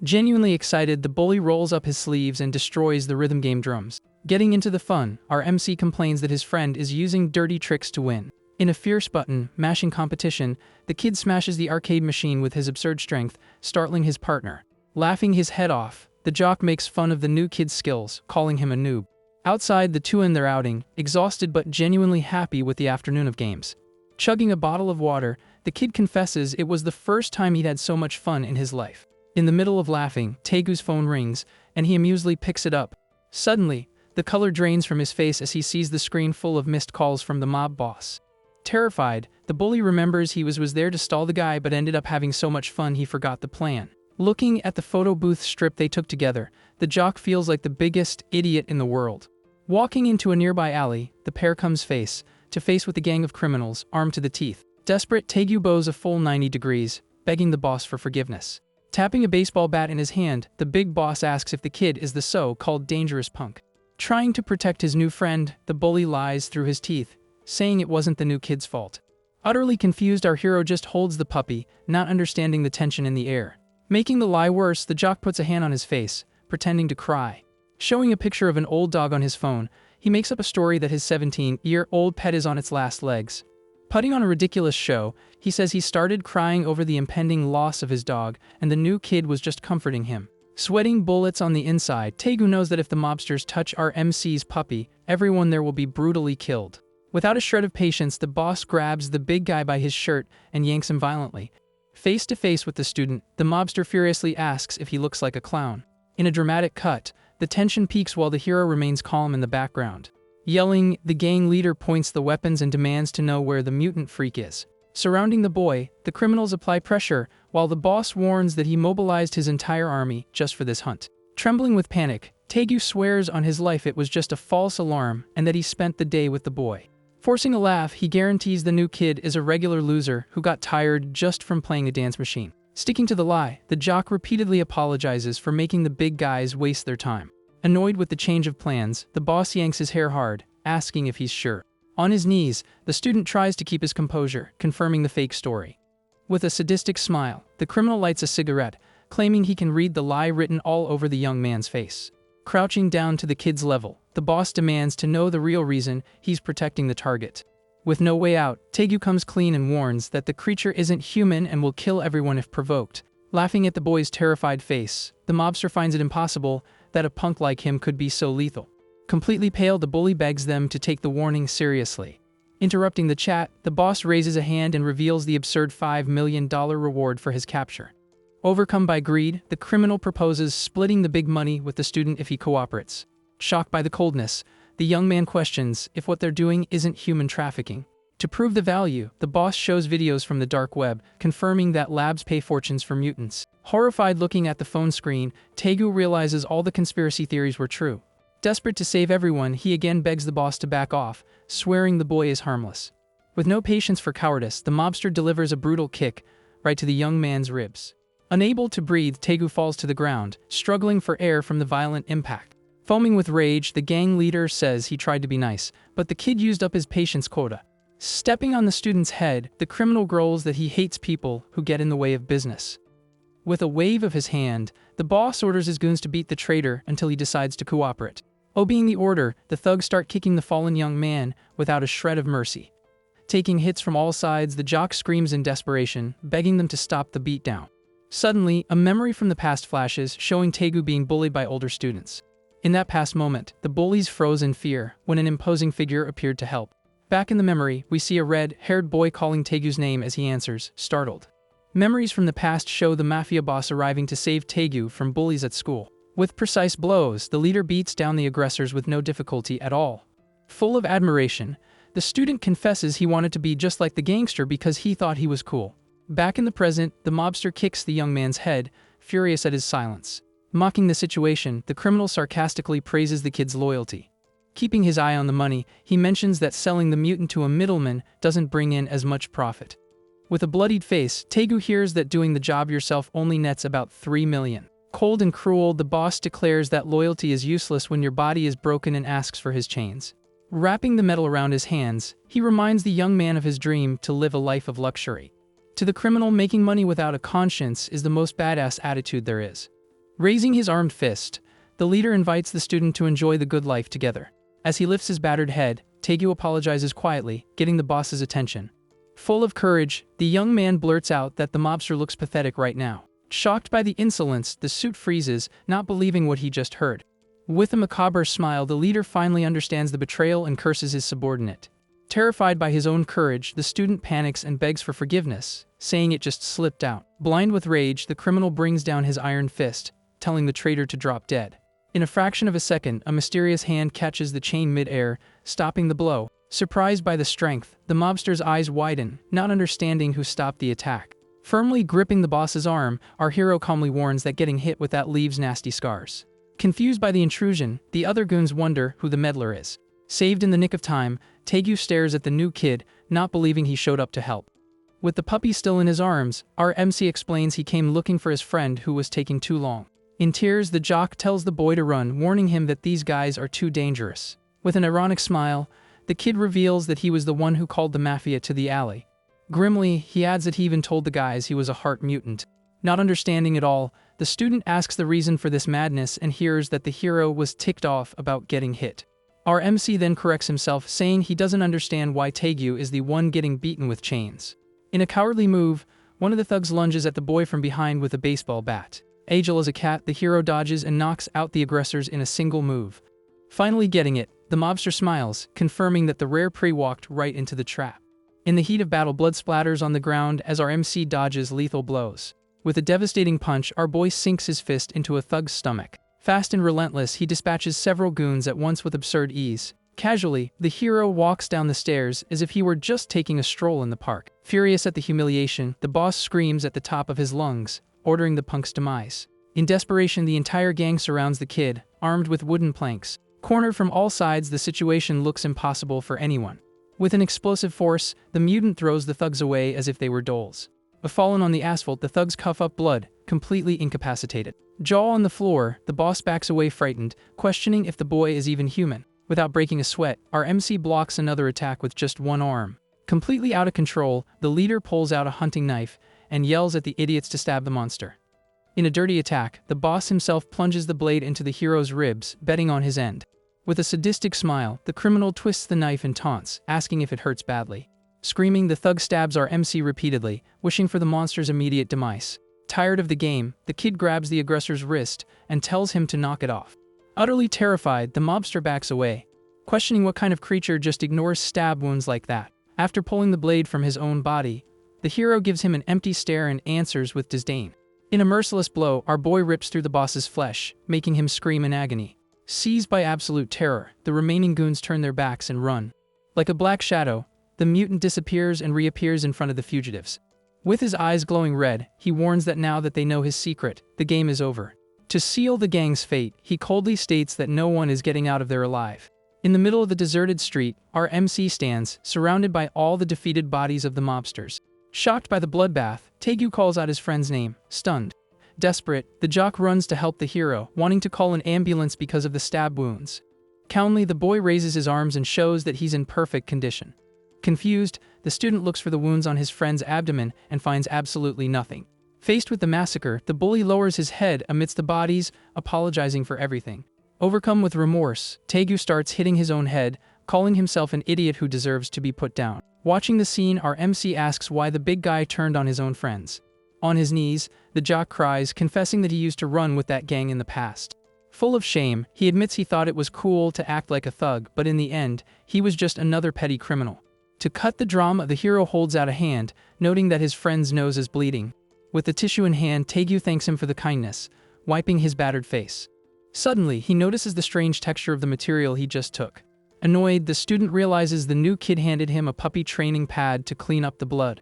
Genuinely excited, the bully rolls up his sleeves and destroys the rhythm game drums. Getting into the fun, our MC complains that his friend is using dirty tricks to win. In a fierce button-mashing competition, the kid smashes the arcade machine with his absurd strength, startling his partner. Laughing his head off, the jock makes fun of the new kid's skills, calling him a noob. Outside, the two end their outing, exhausted but genuinely happy with the afternoon of games. Chugging a bottle of water, the kid confesses it was the first time he'd had so much fun in his life. In the middle of laughing, Taegu's phone rings, and he amusedly picks it up. Suddenly, the color drains from his face as he sees the screen full of missed calls from the mob boss. Terrified, the bully remembers he was there to stall the guy but ended up having so much fun he forgot the plan. Looking at the photo booth strip they took together, the jock feels like the biggest idiot in the world. Walking into a nearby alley, the pair comes face to face with a gang of criminals, armed to the teeth. Desperate, Taegu bows a full 90 degrees, begging the boss for forgiveness. Tapping a baseball bat in his hand, the big boss asks if the kid is the so-called dangerous punk. Trying to protect his new friend, the bully lies through his teeth, saying it wasn't the new kid's fault. Utterly confused, our hero just holds the puppy, not understanding the tension in the air. Making the lie worse, the jock puts a hand on his face, pretending to cry. Showing a picture of an old dog on his phone, he makes up a story that his 17-year-old pet is on its last legs. Putting on a ridiculous show, he says he started crying over the impending loss of his dog, and the new kid was just comforting him. Sweating bullets on the inside, Taegu knows that if the mobsters touch our MC's puppy, everyone there will be brutally killed. Without a shred of patience, the boss grabs the big guy by his shirt and yanks him violently. Face to face with the student, the mobster furiously asks if he looks like a clown. In a dramatic cut, the tension peaks while the hero remains calm in the background. Yelling, the gang leader points the weapons and demands to know where the mutant freak is. Surrounding the boy, the criminals apply pressure, while the boss warns that he mobilized his entire army just for this hunt. Trembling with panic, Taegu swears on his life it was just a false alarm and that he spent the day with the boy. Forcing a laugh, he guarantees the new kid is a regular loser who got tired just from playing a dance machine. Sticking to the lie, the jock repeatedly apologizes for making the big guys waste their time. Annoyed with the change of plans, the boss yanks his hair hard, asking if he's sure. On his knees, the student tries to keep his composure, confirming the fake story. With a sadistic smile, the criminal lights a cigarette, claiming he can read the lie written all over the young man's face. Crouching down to the kid's level, the boss demands to know the real reason he's protecting the target. With no way out, Taegu comes clean and warns that the creature isn't human and will kill everyone if provoked. Laughing at the boy's terrified face, the mobster finds it impossible that a punk like him could be so lethal. Completely pale, the bully begs them to take the warning seriously. Interrupting the chat, the boss raises a hand and reveals the absurd $5 million reward for his capture. Overcome by greed, the criminal proposes splitting the big money with the student if he cooperates. Shocked by the coldness, the young man questions if what they're doing isn't human trafficking. To prove the value, the boss shows videos from the dark web, confirming that labs pay fortunes for mutants. Horrified looking at the phone screen, Taegu realizes all the conspiracy theories were true. Desperate to save everyone, he again begs the boss to back off, swearing the boy is harmless. With no patience for cowardice, the mobster delivers a brutal kick right to the young man's ribs. Unable to breathe, Taegu falls to the ground, struggling for air from the violent impact. Foaming with rage, the gang leader says he tried to be nice, but the kid used up his patience quota. Stepping on the student's head, the criminal growls that he hates people who get in the way of business. With a wave of his hand, the boss orders his goons to beat the traitor until he decides to cooperate. Obeying the order, the thugs start kicking the fallen young man without a shred of mercy. Taking hits from all sides, the jock screams in desperation, begging them to stop the beatdown. Suddenly, a memory from the past flashes, showing Taegu being bullied by older students. In that past moment, the bullies froze in fear when an imposing figure appeared to help. Back in the memory, we see a red-haired boy calling Taegu's name as he answers, startled. Memories from the past show the mafia boss arriving to save Taegu from bullies at school. With precise blows, the leader beats down the aggressors with no difficulty at all. Full of admiration, the student confesses he wanted to be just like the gangster because he thought he was cool. Back in the present, the mobster kicks the young man's head, furious at his silence. Mocking the situation, the criminal sarcastically praises the kid's loyalty. Keeping his eye on the money, he mentions that selling the mutant to a middleman doesn't bring in as much profit. With a bloodied face, Taegu hears that doing the job yourself only nets about $3 million. Cold and cruel, the boss declares that loyalty is useless when your body is broken and asks for his chains. Wrapping the metal around his hands, he reminds the young man of his dream to live a life of luxury. To the criminal, making money without a conscience is the most badass attitude there is. Raising his armed fist, the leader invites the student to enjoy the good life together. As he lifts his battered head, Taegu apologizes quietly, getting the boss's attention. Full of courage, the young man blurts out that the mobster looks pathetic right now. Shocked by the insolence, the suit freezes, not believing what he just heard. With a macabre smile, the leader finally understands the betrayal and curses his subordinate. Terrified by his own courage, the student panics and begs for forgiveness, saying it just slipped out. Blind with rage, the criminal brings down his iron fist, telling the traitor to drop dead. In a fraction of a second, a mysterious hand catches the chain mid-air, stopping the blow. Surprised by the strength, the mobster's eyes widen, not understanding who stopped the attack. Firmly gripping the boss's arm, our hero calmly warns that getting hit with that leaves nasty scars. Confused by the intrusion, the other goons wonder who the meddler is. Saved in the nick of time, Taegu stares at the new kid, not believing he showed up to help. With the puppy still in his arms, our MC explains he came looking for his friend who was taking too long. In tears, the jock tells the boy to run, warning him that these guys are too dangerous. With an ironic smile, the kid reveals that he was the one who called the mafia to the alley. Grimly, he adds that he even told the guys he was a heart mutant. Not understanding it all, the student asks the reason for this madness and hears that the hero was ticked off about getting hit. Our MC then corrects himself, saying he doesn't understand why Taegu is the one getting beaten with chains. In a cowardly move, one of the thugs lunges at the boy from behind with a baseball bat. Agile as a cat, the hero dodges and knocks out the aggressors in a single move. Finally getting it, the mobster smiles, confirming that the rare prey walked right into the trap. In the heat of battle, blood splatters on the ground as our MC dodges lethal blows. With a devastating punch, our boy sinks his fist into a thug's stomach. Fast and relentless, he dispatches several goons at once with absurd ease. Casually, the hero walks down the stairs as if he were just taking a stroll in the park. Furious at the humiliation, the boss screams at the top of his lungs, ordering the punk's demise. In desperation, the entire gang surrounds the kid, armed with wooden planks. Cornered from all sides, the situation looks impossible for anyone. With an explosive force, the mutant throws the thugs away as if they were dolls. Fallen on the asphalt, the thugs cough up blood, completely incapacitated. Jaw on the floor, the boss backs away frightened, questioning if the boy is even human. Without breaking a sweat, our MC blocks another attack with just one arm. Completely out of control, the leader pulls out a hunting knife and yells at the idiots to stab the monster. In a dirty attack, the boss himself plunges the blade into the hero's ribs, betting on his end. With a sadistic smile, the criminal twists the knife and taunts, asking if it hurts badly. Screaming, the thug stabs our MC repeatedly, wishing for the monster's immediate demise. Tired of the game, the kid grabs the aggressor's wrist and tells him to knock it off. Utterly terrified, the mobster backs away, questioning what kind of creature just ignores stab wounds like that. After pulling the blade from his own body, the hero gives him an empty stare and answers with disdain. In a merciless blow, our boy rips through the boss's flesh, making him scream in agony. Seized by absolute terror, the remaining goons turn their backs and run. Like a black shadow, the mutant disappears and reappears in front of the fugitives. With his eyes glowing red, he warns that now that they know his secret, the game is over. To seal the gang's fate, he coldly states that no one is getting out of there alive. In the middle of the deserted street, our MC stands, surrounded by all the defeated bodies of the mobsters. Shocked by the bloodbath, Taegu calls out his friend's name, stunned. Desperate, the jock runs to help the hero, wanting to call an ambulance because of the stab wounds. Calmly, the boy raises his arms and shows that he's in perfect condition. Confused, the student looks for the wounds on his friend's abdomen and finds absolutely nothing. Faced with the massacre, the bully lowers his head amidst the bodies, apologizing for everything. Overcome with remorse, Taegu starts hitting his own head, calling himself an idiot who deserves to be put down. Watching the scene, our MC asks why the big guy turned on his own friends. On his knees, the jock cries, confessing that he used to run with that gang in the past. Full of shame, he admits he thought it was cool to act like a thug, but in the end, he was just another petty criminal. To cut the drama, the hero holds out a hand, noting that his friend's nose is bleeding. With the tissue in hand, Taegu thanks him for the kindness, wiping his battered face. Suddenly, he notices the strange texture of the material he just took. Annoyed, the student realizes the new kid handed him a puppy training pad to clean up the blood.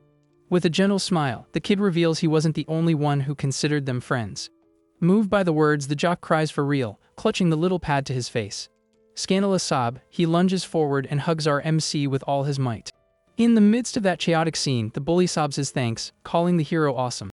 With a gentle smile, the kid reveals he wasn't the only one who considered them friends. Moved by the words, the jock cries for real, clutching the little pad to his face. Scandalous sob, he lunges forward and hugs our MC with all his might. In the midst of that chaotic scene, the bully sobs his thanks, calling the hero awesome.